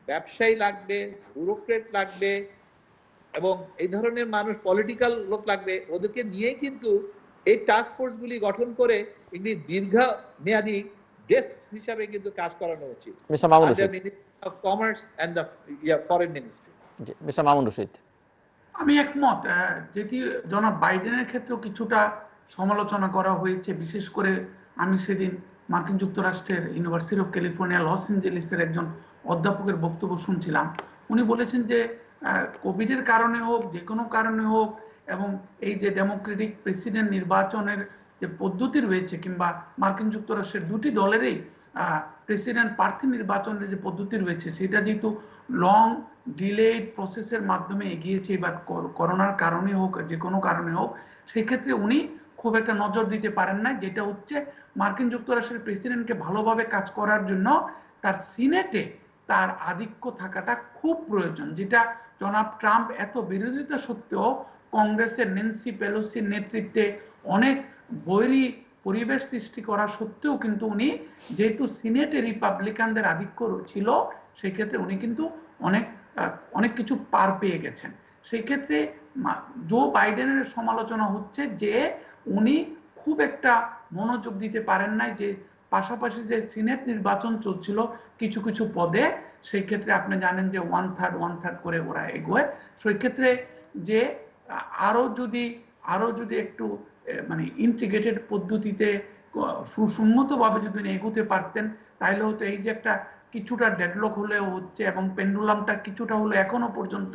ব্যবসায়ী লাগবে, ব্যুরোক্রেট লাগবে, এবং এই ধরনের মানুষ, পলিটিক্যাল লোক লাগবে। ওদেরকে নিয়েই কিন্তু এই টাস্ক ফোর্স গুলি গঠন করে এগুলি দীর্ঘমেয়াদী ডেস্ক হিসাবে কিন্তু কাজ করানো উচিত mister Mamun under Rashid. Ministry of commerce and the foreign ministry. G mister Mamun Rashid. আমি একমত, যেটি জনাব বাইডেনের ক্ষেত্রেও কিছুটা সমালোচনা করা হয়েছে। বিশেষ করে আমি সেদিন মার্কিন যুক্তরাষ্ট্রের ইউনিভার্সিটি অফ ক্যালিফোর্নিয়া লস এঞ্জেলিসের একজন অধ্যাপকের বক্তব্য শুনছিলাম। উনি বলেছেন যে কোভিডের কারণে হোক, যে কোনো কারণে হোক, এবং এই যে ডেমোক্রেটিক প্রেসিডেন্ট নির্বাচনের যে পদ্ধতি রয়েছে, কিংবা মার্কিন যুক্তরাষ্ট্রের দুটি দলেরই প্রেসিডেন্ট প্রার্থী নির্বাচনের যে পদ্ধতি রয়েছে, সেটা যেহেতু লং ডিলেড প্রসেসের মাধ্যমে এগিয়েছে, এবার করোনার কারণে হোক, যে কোনো কারণে হোক, সেক্ষেত্রে উনি খুব একটা নজর দিতে পারেন না। যেটা হচ্ছে মার্কিন যুক্তরাষ্ট্রের প্রেসিডেন্টকে ভালোভাবে কাজ করার জন্য তার সিনেটে তার আধিক্য থাকাটা খুব প্রয়োজন, যেটা জনাব ট্রাম্প এত বিরোধিতা সত্ত্বেও কংগ্রেসের ন্যান্সি পেলোসির নেতৃত্বে অনেক বৈরী পরিবেশ সৃষ্টি করা সত্ত্বেও কিন্তু উনি, যেহেতু সিনেটে রিপাবলিকানদের আধিক্য ছিল, সেক্ষেত্রে উনি কিন্তু অনেক অনেক কিছু পার পেয়ে গেছেন। সেই ক্ষেত্রে জো বাইডেনের সমালোচনা হচ্ছে যে উনি খুব একটা মনোযোগ দিতে পারেন নাই, যে পাশাপাশি যে সিনেট নির্বাচন চলছিল কিছু কিছু পদে, সেই ক্ষেত্রে আপনি জানেন যে ওয়ান থার্ড করে ওরা এগোয়। সেই ক্ষেত্রে যে আরো যদি একটু মানে ইন্টিগ্রেটেড পদ্ধতিতে সুসম্মতভাবে যদি এগোতে পারতেন, তাহলে হয়তো এই যে একটা কিছুটা ডেডলক হলেও হচ্ছে, এবং পেন্ডুলামটা কিছুটা হলো এখনো পর্যন্ত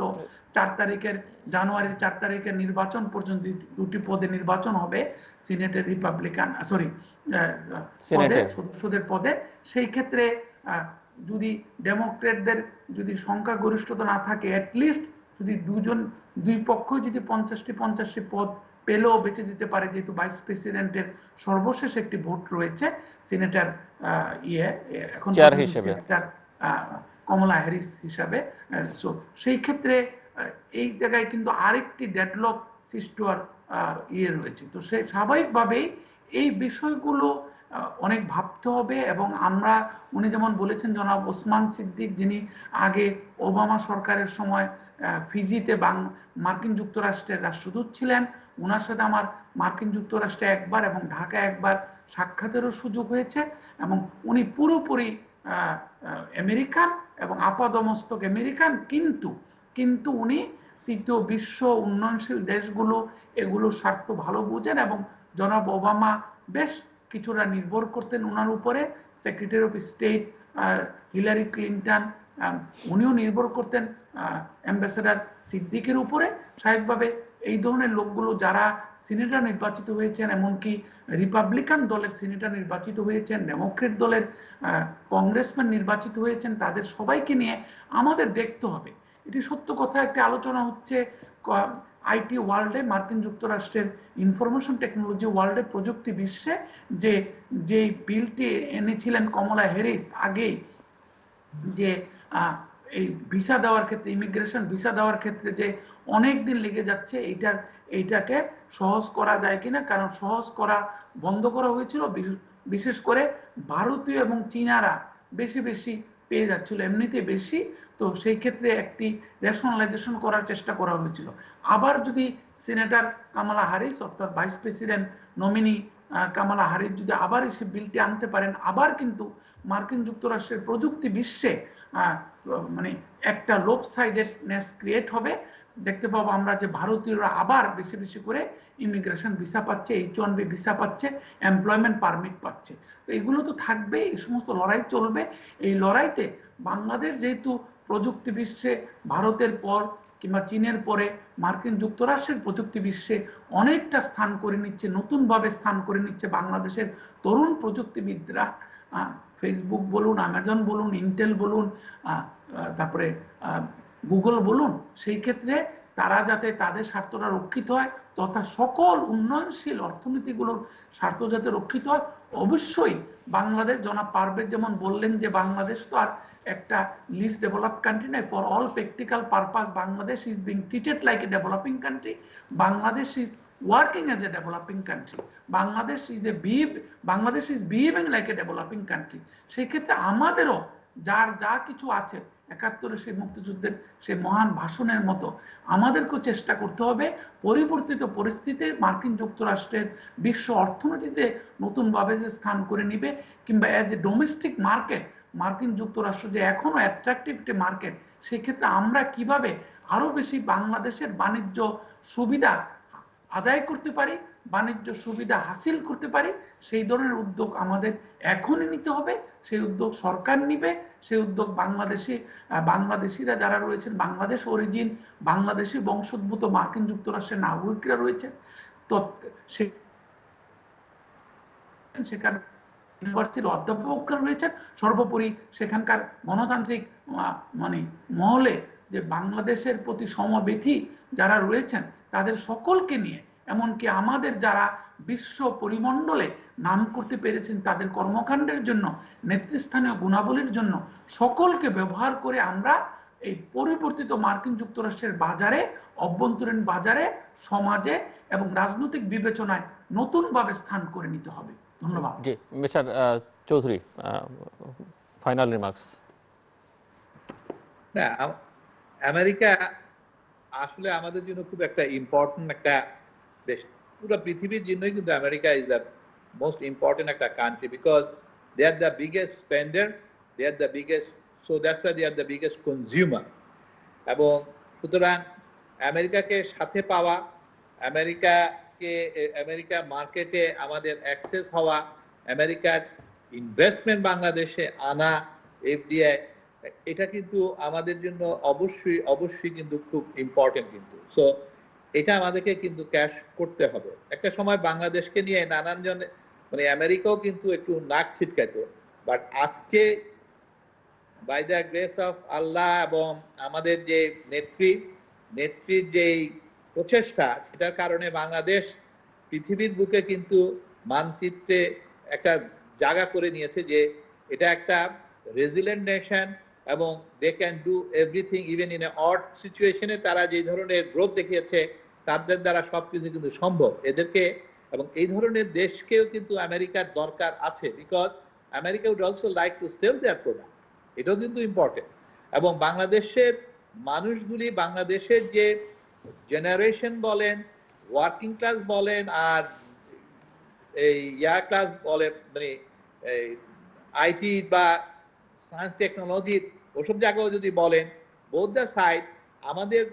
জানুয়ারির 4 তারিখের নির্বাচন পর্যন্ত দুটি পদে নির্বাচন হবে, সিনেটের রিপাবলিকান পদে, সিনেটের সদস্যদের পদে। সেই ক্ষেত্রে যদি ডেমোক্রেটদের যদি সংখ্যাগরিষ্ঠতা না থাকে, অ্যাটলিস্ট যদি দুই পক্ষই যদি 50টি পদ পেলেও বেঁচে যেতে পারে, যেহেতু ভাইস প্রেসিডেন্টের সর্বশেষ একটি ভোট রয়েছে সিনেটার এখন চেয়ার হিসেবে সিনেটার কমলা হ্যারিস হিসাবে। সো সেই ক্ষেত্রে এই জায়গায় কিন্তু আরেকটি ডেডলক সৃষ্টি হওয়ার রয়েছে। তো সেই স্বাভাবিকভাবেই এই বিষয়গুলো অনেক ভাবতে হবে। এবং উনি যেমন বলেছেন, জনাব ওসমান সিদ্দিক, যিনি আগে ওবামা সরকারের সময় ফিজিতে মার্কিন যুক্তরাষ্ট্রের রাষ্ট্রদূত ছিলেন, ওনার সাথে আমার মার্কিন যুক্তরাষ্ট্রে একবার এবং ঢাকায় একবার সাক্ষাতেরও সুযোগ হয়েছে, এবং উনি পুরোপুরি আমেরিকান এবং আপাদমস্তক আমেরিকান, কিন্তু কিন্তু উনি তৃতীয় বিশ্ব উন্নয়নশীল দেশগুলো এগুলো স্বার্থ ভালো বুঝেন এবং জনাব ওবামা বেশ কিছুটা নির্ভর করতেন ওনার উপরে। Secretary of state Hillary Clinton উনিও নির্ভর করতেন অ্যাম্বাসেডার সিদ্দিকের উপরে। স্বাভাবিকভাবে এই ধরনের লোকগুলো যারা সিনেটর নির্বাচিত হয়েছেন, এমনকি রিপাবলিকান দলের সিনেটর নির্বাচিত হয়েছেন, ডেমোক্রেট দলের কংগ্রেসম্যান নির্বাচিত হয়েছেন, তাদের সবাইকে নিয়ে আমাদের দেখতে হবে। এটি সত্য কথা, একটা আলোচনা হচ্ছে আইটি ওয়ার্ল্ডে, মার্কিন যুক্তরাষ্ট্রের ইনফরমেশন টেকনোলজি ওয়ার্ল্ডে, প্রযুক্তি বিশ্বে যে বিলটি এনেছিলেন কমলা হ্যারিস আগেই, যে এই ভিসা দেওয়ার ক্ষেত্রে, ইমিগ্রেশন ভিসা দেওয়ার ক্ষেত্রে যে অনেক দিন লেগে যাচ্ছে, এইটাকে সহজ করা যায় কিনা। কারণ সহজ করা বন্ধ করা হয়েছিল, বিশেষ করে ভারতীয় এবং চীনারা বেশি বেশি পেয়ে যাচ্ছিল, এমনিতে বেশি। তো সেই ক্ষেত্রে একটি রেশনালাইজেশন করার চেষ্টা করা হয়েছিল। আবার যদি সিনেটর কামালা হারিস অর্থাৎ ভাইস প্রেসিডেন্ট নমিনি কামালা হারিস যদি আবার এসে বিলটি আনতে পারেন, আবার কিন্তু মার্কিন যুক্তরাষ্ট্রের প্রযুক্তি বিশ্বে মানে একটা লোভ সাইডেডনেস ক্রিয়েট হবে। দেখতে পাবো আমরা যে ভারতীয়রা আবার বেশি বেশি করে ইমিগ্রেশন ভিসা পাচ্ছে, H1B ভিসা পাচ্ছে, এমপ্লয়মেন্ট পারমিট পাচ্ছে। তো এগুলো তো থাকবে, এই সমস্ত লড়াই চলবে। এই লড়াইতে বাংলাদেশ যেহেতু প্রযুক্তি বিশ্বে ভারতের পর কিংবা চীনের পরে মার্কিন যুক্তরাষ্ট্রের প্রযুক্তি বিশ্বে অনেকটা স্থান করে নিচ্ছে, নতুনভাবে স্থান করে নিচ্ছে বাংলাদেশের তরুণ প্রযুক্তিবিদরা। ফেসবুক বলুন, অ্যামাজন বলুন, ইন্টেল বলুন, তারপরে গুগল বলুন, সেই ক্ষেত্রে তারা যাতে তাদের স্বার্থটা রক্ষিত হয় তথা সকল উন্নয়নশীল অর্থনীতিগুলোর স্বার্থ যাতে রক্ষিত হয়, অবশ্যই বাংলাদেশ, জনাব পারভেজ যেমন বললেন যে বাংলাদেশ তো আর একটা লিস্ট ডেভেলপ কান্ট্রি নাই। For all practical purpose Bangladesh is being treated like a developing country. Bangladesh is working as a developing country. Bangladesh is behaving like a developing country. সেই ক্ষেত্রে আমাদেরও যার যা কিছু আছে 71 সেই মুক্তিযুদ্ধের সেই মহান ভাষণের মতো আমাদেরকেও চেষ্টা করতে হবে পরিবর্তিত পরিস্থিতিতে মার্কিন যুক্তরাষ্ট্রের বিশ্ব অর্থনীতিতে নতুনভাবে যে স্থান করে নিবে, কিংবা অ্যাজ এ ডোমেস্টিক মার্কেট মার্কিন যুক্তরাষ্ট্র যে এখনো অ্যাট্রাকটিভ একটি মার্কেট, সেক্ষেত্রে আমরা কিভাবে আরো বেশি বাংলাদেশের বাণিজ্য সুবিধা আদায় করতে পারি, বাণিজ্য সুবিধা হাসিল করতে পারি, সেই ধরনের উদ্যোগ আমাদের এখনই নিতে হবে। সেই উদ্যোগ সরকার নিবে, সেই উদ্যোগ বাংলাদেশিরা যারা রয়েছেন, বাংলাদেশ অরিজিন, বাংলাদেশি বংশোদ্ভূত মার্কিন যুক্তরাষ্ট্রের নাগরিকরা রয়েছে, তো সেখানে ইউনিভার্সিটির অধ্যাপকরা রয়েছেন, সর্বোপরি সেখানকার গণতান্ত্রিক মানে মহলে যে বাংলাদেশের প্রতি সমবেথী যারা রয়েছেন, তাদের সকলকে নিয়ে, এমনকি আমাদের যারা বিশ্ব পরিমণ্ডলে নাম করতে পেরেছেন তাদের কর্মকাণ্ডের জন্য, নেতৃস্থানীয় গুণাবলীর জন্য, সকলকে ব্যবহার করে আমরা এই পরিবর্তিত মার্কিন যুক্তরাষ্ট্রের বাজারে, অভ্যন্তরীণ বাজারে, সমাজে এবং রাজনৈতিক বিবেচনায় নতুনভাবে স্থান করে নিতে হবে। ধন্যবাদ। জি, মিস্টার চৌধুরী, ফাইনাল রিমার্কস। না, আমেরিকা আসলে আমাদের জন্য খুব একটা ইম্পর্টেন্ট একটা দেশ। পুরো পৃথিবীর জন্যই কিন্তু America is the most important একটা country, because they are the biggest spender, they are the biggest, so that's why they are the biggest consumer. এবং সুতরাং আমেরিকাকে সাথে পাওয়া, আমেরিকা মার্কেটে আমাদের অ্যাক্সেস হওয়া, আমেরিকার ইনভেস্টমেন্ট বাংলাদেশে আনা, এফডিআই, এটা কিন্তু আমাদের জন্য অবশ্যই কিন্তু খুব ইম্পর্টেন্ট কিন্তু। সো এটা আমাদেরকে কিন্তু ক্যাশ করতে হবে। একটা সময় বাংলাদেশকে নিয়ে নানান জন, মানে আমেরিকাও কিন্তু একটু নাক ছিটকাইতো, বাট আজকে বাই দ্য গ্রেস অফ আল্লাহ এবং আমাদের যে নেত্রীর যেই প্রচেষ্টা, সেটার কারণে বাংলাদেশ পৃথিবীর বুকে কিন্তু মানচিত্রে একটা জায়গা করে নিয়েছে যে এটা একটা রেজিলেন্ট নেশন এবং they can do everything even in a odd সিচুয়েশনে। তারা যে ধরনের গ্রোথ দেখিয়েছে, তাদের দ্বারা সবকিছু কিন্তু সম্ভব এদেরকে, এবং এই ধরনের দেশকেও কিন্তু আমেরিকার দরকার আছে, because America would also like to sell their product, এটাও কিন্তু ইম্পর্টেন্ট। এবং বাংলাদেশের মানুষগুলি, বাংলাদেশের যে জেনারেশন বলেন, ওয়ার্কিং ক্লাস বলেন, আর এই ক্লাস বলে, মানে আইটি বা সায়েন্স টেকনোলজি ওসব জায়গাও যদি বলেন, বোথ দ্য সাইড আমাদের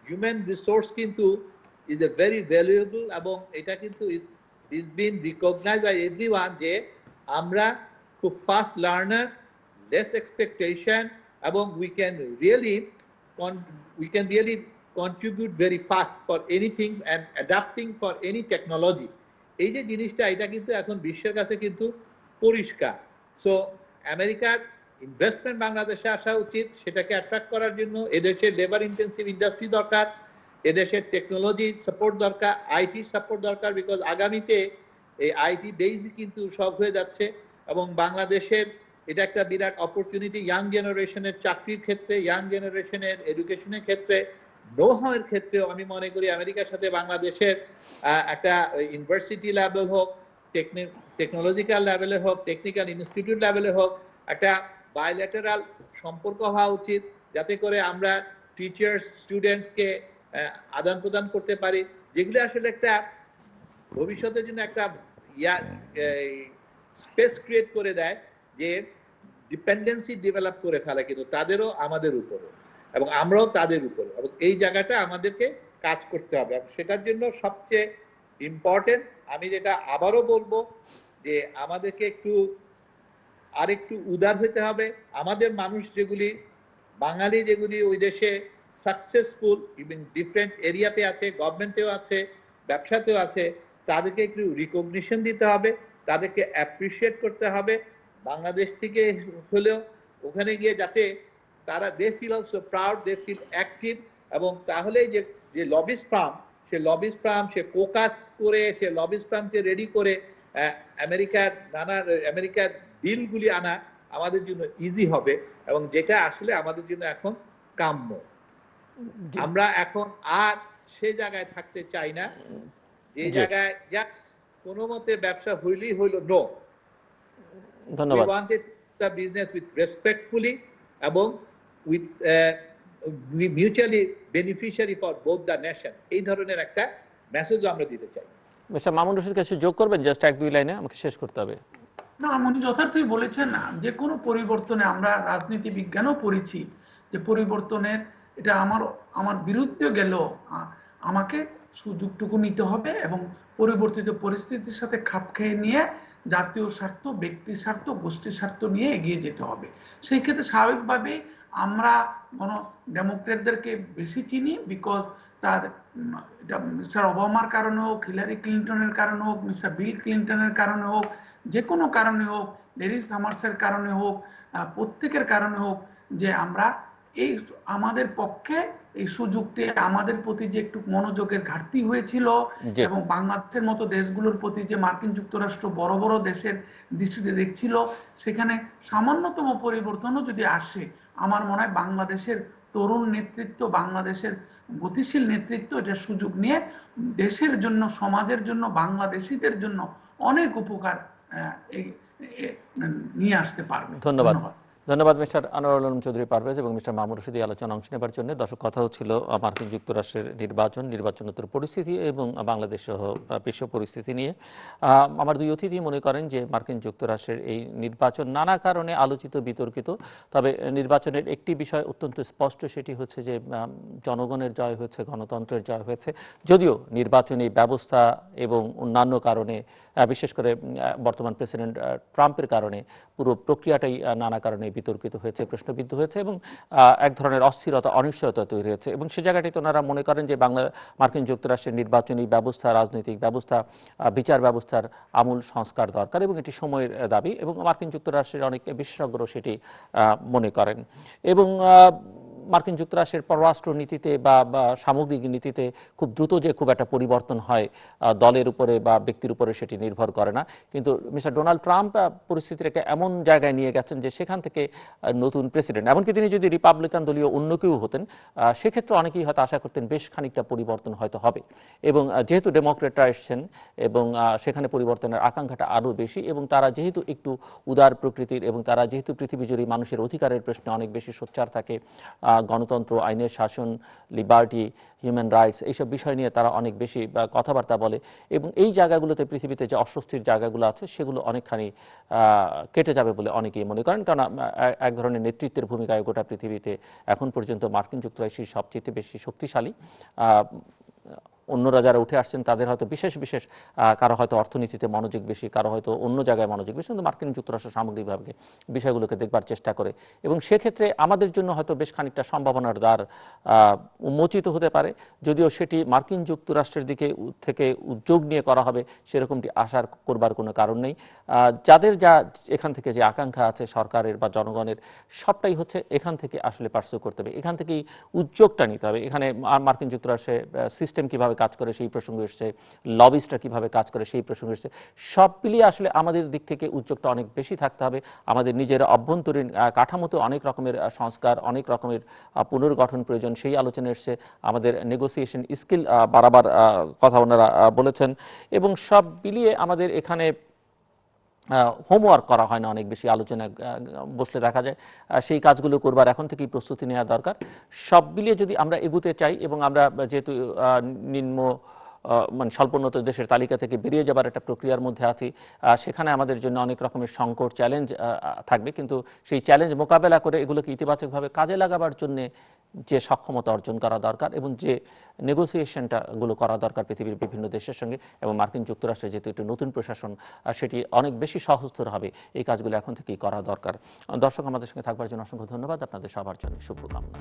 হিউম্যান রিসোর্স কিন্তু ইজ এ ভেরি ভ্যালুয়েবল, এবং এটা কিন্তু is been recognised by everyone যে আমরা খুব ফাস্ট লার্নার, লেস এক্সপেকটেশন, এবং we can really contribute very fast for anything and adapting for any technology. এই যে জিনিসটা, এটা কিন্তু এখন বিশ্বের কাছে কিন্তু পরিষ্কার। সো আমেরিকার ইনভেস্টমেন্ট বাংলাদেশে আসা উচিত, সেটাকে অ্যাট্রাক্ট করার জন্য এদেশের লেবার ইন্টেন্সিভ ইন্ডাস্ট্রি দরকার, এদেশের টেকনোলজি সাপোর্ট দরকার, আইটি সাপোর্ট দরকার, বিকজ আগামীতে এই আইটি বেসই কিন্তু সব হয়ে যাচ্ছে, এবং বাংলাদেশের এটা একটা বিরাট অপরচুনিটি ইয়াং জেনারেশনের চাকরির ক্ষেত্রে, ইয়াং জেনারেশনের এডুকেশনের ক্ষেত্রে, নো হাওয়ের ক্ষেত্রেও আমি মনে করি আমেরিকার সাথে বাংলাদেশের একটা ইউনিভার্সিটি লেভেল হোক, টেকনোলজিক্যাল লেভেলে হোক, টেকনিক্যাল ইনস্টিটিউট লেভেলে হোক, একটা বায়োল্যাটারাল সম্পর্ক হওয়া উচিত, যাতে করে আমরা টিচার্স স্টুডেন্টসকে আদান প্রদান করতে পারি, যেগুলো আসলে একটা ভবিষ্যতের জন্য একটা স্পেস ক্রিয়েট করে দেয়, যে ডিপেন্ডেন্সি ডেভেলপ করে ফেলে কিন্তু তাদেরও আমাদের উপরে, এবং আমরাও তাদের উপরে, এবং এই জায়গাটা আমাদেরকে কাজ করতে হবে। সেটার জন্য সবচেয়ে ইম্পর্টেন্ট, আমি যেটা আবারও বলবো, যে আমাদেরকে আরেকটু উদার হতে হবে। আমাদের মানুষ যেগুলি, বাঙালি যেগুলি ওই দেশে সাকসেসফুল, ইভেন ডিফারেন্ট এরিয়াতে আছে, গভর্নমেন্টেও আছে, ব্যবসাতেও আছে, তাদেরকে একটু রিকগনিশন দিতে হবে, তাদেরকে অ্যাপ্রিসিয়েট করতে হবে। বাংলাদেশ থেকে হলেও ওখানে গিয়ে যাতে তারা they feel also proud, they feel active, এবং তাহলে যে লবিস ফার্ম, সে লবিস ফার্ম সে ফোকাস করে, সে লবিস ফার্মকে রেডি করে আমেরিকার বিলগুলি আনা আমাদের জন্য ইজি হবে, এবং যেটা আসলে আমাদের জন্য এখন কাম্য। আমরা এখন আর সে জায়গায় থাকতে চাই না, যে জায়গায় কোনো মতে ব্যবসা হইলেই হইল। নো, ধন্যবাদ। We wanted the business with respectfully এবং with mutually beneficiary for both the nation, এই ধরনের একটা মেসেজ আমরা দিতে চাই। মিস্টার মামুন রশিদ কিছু যোগ করবেন? জাস্ট এক দুই লাইনে, আমাকে শেষ করতে হবে। না, উনি যথার্থই বলেছেন। না, যে কোনো পরিবর্তনে আমরা রাজনীতি বিজ্ঞানও পড়েছি যে পরিবর্তনের এটা আমার বিরুদ্ধে গেল, আমাকে সুযোগটুকু নিতে হবে এবং পরিবর্তিত পরিস্থিতির সাথে খাপ খেয়ে নিয়ে জাতীয় স্বার্থ, ব্যক্তি স্বার্থ, গোষ্ঠী স্বার্থ নিয়ে এগিয়ে যেতে হবে। সেই ক্ষেত্রে স্বাভাবিকভাবেই আমরা ডেমোক্রেটদেরকে বেশি চিনি, বিকজ তার মিস্টার ওবামার কারণে হোক, হিলারি ক্লিন্টনের কারণে হোক, মিস্টার বিল ক্লিন্টনের কারণে হোক, যে কোনো কারণে হোক, লেরি সামার্সের কারণে হোক, প্রত্যেকের কারণে হোক, যে আমরা এই আমাদের পক্ষে এই সুযোগটি, আমাদের প্রতি যে একটু মনোযোগের ঘাটতি হয়েছিল, এবং বাংলাদেশের মতো দেশগুলোর প্রতি যে মার্কিন যুক্তরাষ্ট্র বড় বড় দেশের দৃষ্টিতে দেখছিল, সেখানে সামান্যতম পরিবর্তনও যদি আসে, আমার মনে হয় বাংলাদেশের তরুণ নেতৃত্ব, বাংলাদেশের গতিশীল নেতৃত্ব এটা সুযোগ নিয়ে দেশের জন্য, সমাজের জন্য, বাংলাদেশিদের জন্য অনেক উপকার নিয়ে আসতে পারবে। ধন্যবাদ। ধন্যবাদ মিস্টার আনোয়ারুল আলম চৌধুরী পারভেজ এবং মিস্টার মামুন রশিদ আলোচনা অংশ নেবার জন্য। দর্শক, কথা হচ্ছিল মার্কিন যুক্তরাষ্ট্রের নির্বাচনোত্তর পরিস্থিতি এবং বাংলাদেশ সহ বিশ্ব পরিস্থিতি নিয়ে। আমার দুই অতিথি মনে করেন যে মার্কিন যুক্তরাষ্ট্রের এই নির্বাচন নানা কারণে আলোচিত, বিতর্কিত, তবে নির্বাচনের একটি বিষয় অত্যন্ত স্পষ্ট, সেটি হচ্ছে যে জনগণের জয় হয়েছে, গণতন্ত্রের জয় হয়েছে। যদিও নির্বাচনী ব্যবস্থা এবং অন্যান্য কারণে, বিশেষ করে বর্তমান প্রেসিডেন্ট ট্রাম্পের কারণে পুরো প্রক্রিয়াটাই নানা কারণে বিতর্কিত হয়েছে, প্রশ্নবিদ্ধ হয়েছে এবং এক ধরনের অস্থিরতা, অনিশ্চয়তা তৈরি হয়েছে। এবং সে জায়গাটিতে ওনারা মনে করেন যে মার্কিন যুক্তরাষ্ট্রের নির্বাচনী ব্যবস্থা, রাজনৈতিক ব্যবস্থা, বিচার ব্যবস্থার আমূল সংস্কার দরকার এবং এটি সময়ের দাবি, এবং মার্কিন যুক্তরাষ্ট্রের অনেক বিশেষজ্ঞরা সেটি মনে করেন। এবং মার্কিন যুক্তরাষ্ট্রের পররাষ্ট্র নীতিতে বা সামগ্রিক নীতিতে খুব দ্রুত যে খুব একটা পরিবর্তন হয় দলের উপরে বা ব্যক্তির উপরে সেটি নির্ভর করে না। কিন্তু মিস্টার ডোনাল্ড ট্রাম্প পরিস্থিতিটাকে এমন জায়গায় নিয়ে গেছেন যে সেখান থেকে নতুন প্রেসিডেন্ট, এমনকি তিনি যদি রিপাবলিকান দলীয় অন্য কেউ হতেন, সেক্ষেত্রে অনেকেই হয়তো আশা করতেন বেশ খানিকটা পরিবর্তন হয়তো হবে। এবং যেহেতু ডেমোক্রেটরা এসছেন এবং সেখানে পরিবর্তনের আকাঙ্ক্ষাটা আরও বেশি, এবং তারা যেহেতু একটু উদার প্রকৃতির এবং তারা যেহেতু পৃথিবী জুড়ে মানুষের অধিকারের প্রশ্নে অনেক বেশি সোচ্চার থাকে, গণতন্ত্র, আইনের শাসন, লিবার্টি, হিউম্যান রাইটস, এইসব বিষয় নিয়ে তারা অনেক বেশি কথাবার্তা বলে এবং এই জায়গাগুলোতে পৃথিবীতে যে অস্বস্তির জায়গাগুলো আছে সেগুলো অনেকখানি কেটে যাবে বলে অনেকেই মনে করেন, কারণ এক ধরনের নেতৃত্বের ভূমিকায় গোটা পৃথিবীতে এখন পর্যন্ত মার্কিন যুক্তরাষ্ট্রই সবচেয়ে বেশি শক্তিশালী। অন্যরা যারা উঠে আসছেন তাদের হয়তো বিশেষ বিশেষ কারো হয়তো অর্থনীতিতে মনোযোগ বেশি, কারো হয়তো অন্য জায়গায় মনোযোগ বেশি, কিন্তু মার্কিন যুক্তরাষ্ট্র সামগ্রিকভাবে বিষয়গুলোকে দেখবার চেষ্টা করে এবং সেক্ষেত্রে আমাদের জন্য হয়তো বেশ খানিকটা সম্ভাবনার দ্বার উন্মোচিত হতে পারে, যদিও সেটি মার্কিন যুক্তরাষ্ট্রের দিকে থেকে উদ্যোগ নিয়ে করা হবে সেরকমটি আশা করবার কোনো কারণ নেই। যাদের যা এখান থেকে যে আকাঙ্ক্ষা আছে সরকারের বা জনগণের, সবটাই হচ্ছে এখান থেকে আসলে পার্সু করতে হবে, এখান থেকেই উদ্যোগটা নিতে হবে। এখানে মার্কিন যুক্তরাষ্ট্রের সিস্টেম কিভাবে কাজ করে সেই প্রসঙ্গ এসছে, লবিস্টরা কিভাবে কাজ করে সেই প্রসঙ্গ এসছে, সব মিলিয়ে আসলে আমাদের দিক থেকে উদ্যোগটা অনেক বেশি থাকতে হবে। আমাদের নিজের অভ্যন্তরীণ কাঠামোতে অনেক রকমের সংস্কার, অনেক রকমের পুনর্গঠন প্রয়োজন, সেই আলোচনা এসছে। আমাদের নেগোসিয়েশন স্কিল বাড়াবার কথা ওনারা বলেছেন এবং সব মিলিয়ে আমাদের এখানে হোমওয়ার্ক করা হয় না, অনেক বেশি আলোচনা বসলে দেখা যায় সেই কাজগুলো করবার এখন থেকেই প্রস্তুতি নেওয়া দরকার। সব মিলিয়ে যদি আমরা এগুতে চাই এবং আমরা যেহেতু নিম্ন মানে স্বল্পোন্নত দেশের তালিকা থেকে বেরিয়ে যাবার একটা প্রক্রিয়ার মধ্যে আছি, সেখানে আমাদের জন্য অনেক রকমের সংকট চ্যালেঞ্জ থাকবে, কিন্তু সেই চ্যালেঞ্জ মোকাবেলা করে এগুলোকে ইতিবাচকভাবে কাজে লাগাবার জন্যে যে সক্ষমতা অর্জন করা দরকার এবং যে নেগোসিয়েশনটাগুলো করা দরকার পৃথিবীর বিভিন্ন দেশের সঙ্গে এবং মার্কিন যুক্তরাষ্ট্রে যেহেতু একটি নতুন প্রশাসন, সেটি অনেক বেশি সহজতর হবে। এই কাজগুলো এখন থেকেই করা দরকার। দর্শক, আমাদের সঙ্গে থাকবার জন্য অসংখ্য ধন্যবাদ। আপনাদের সবার জন্য শুভকামনা।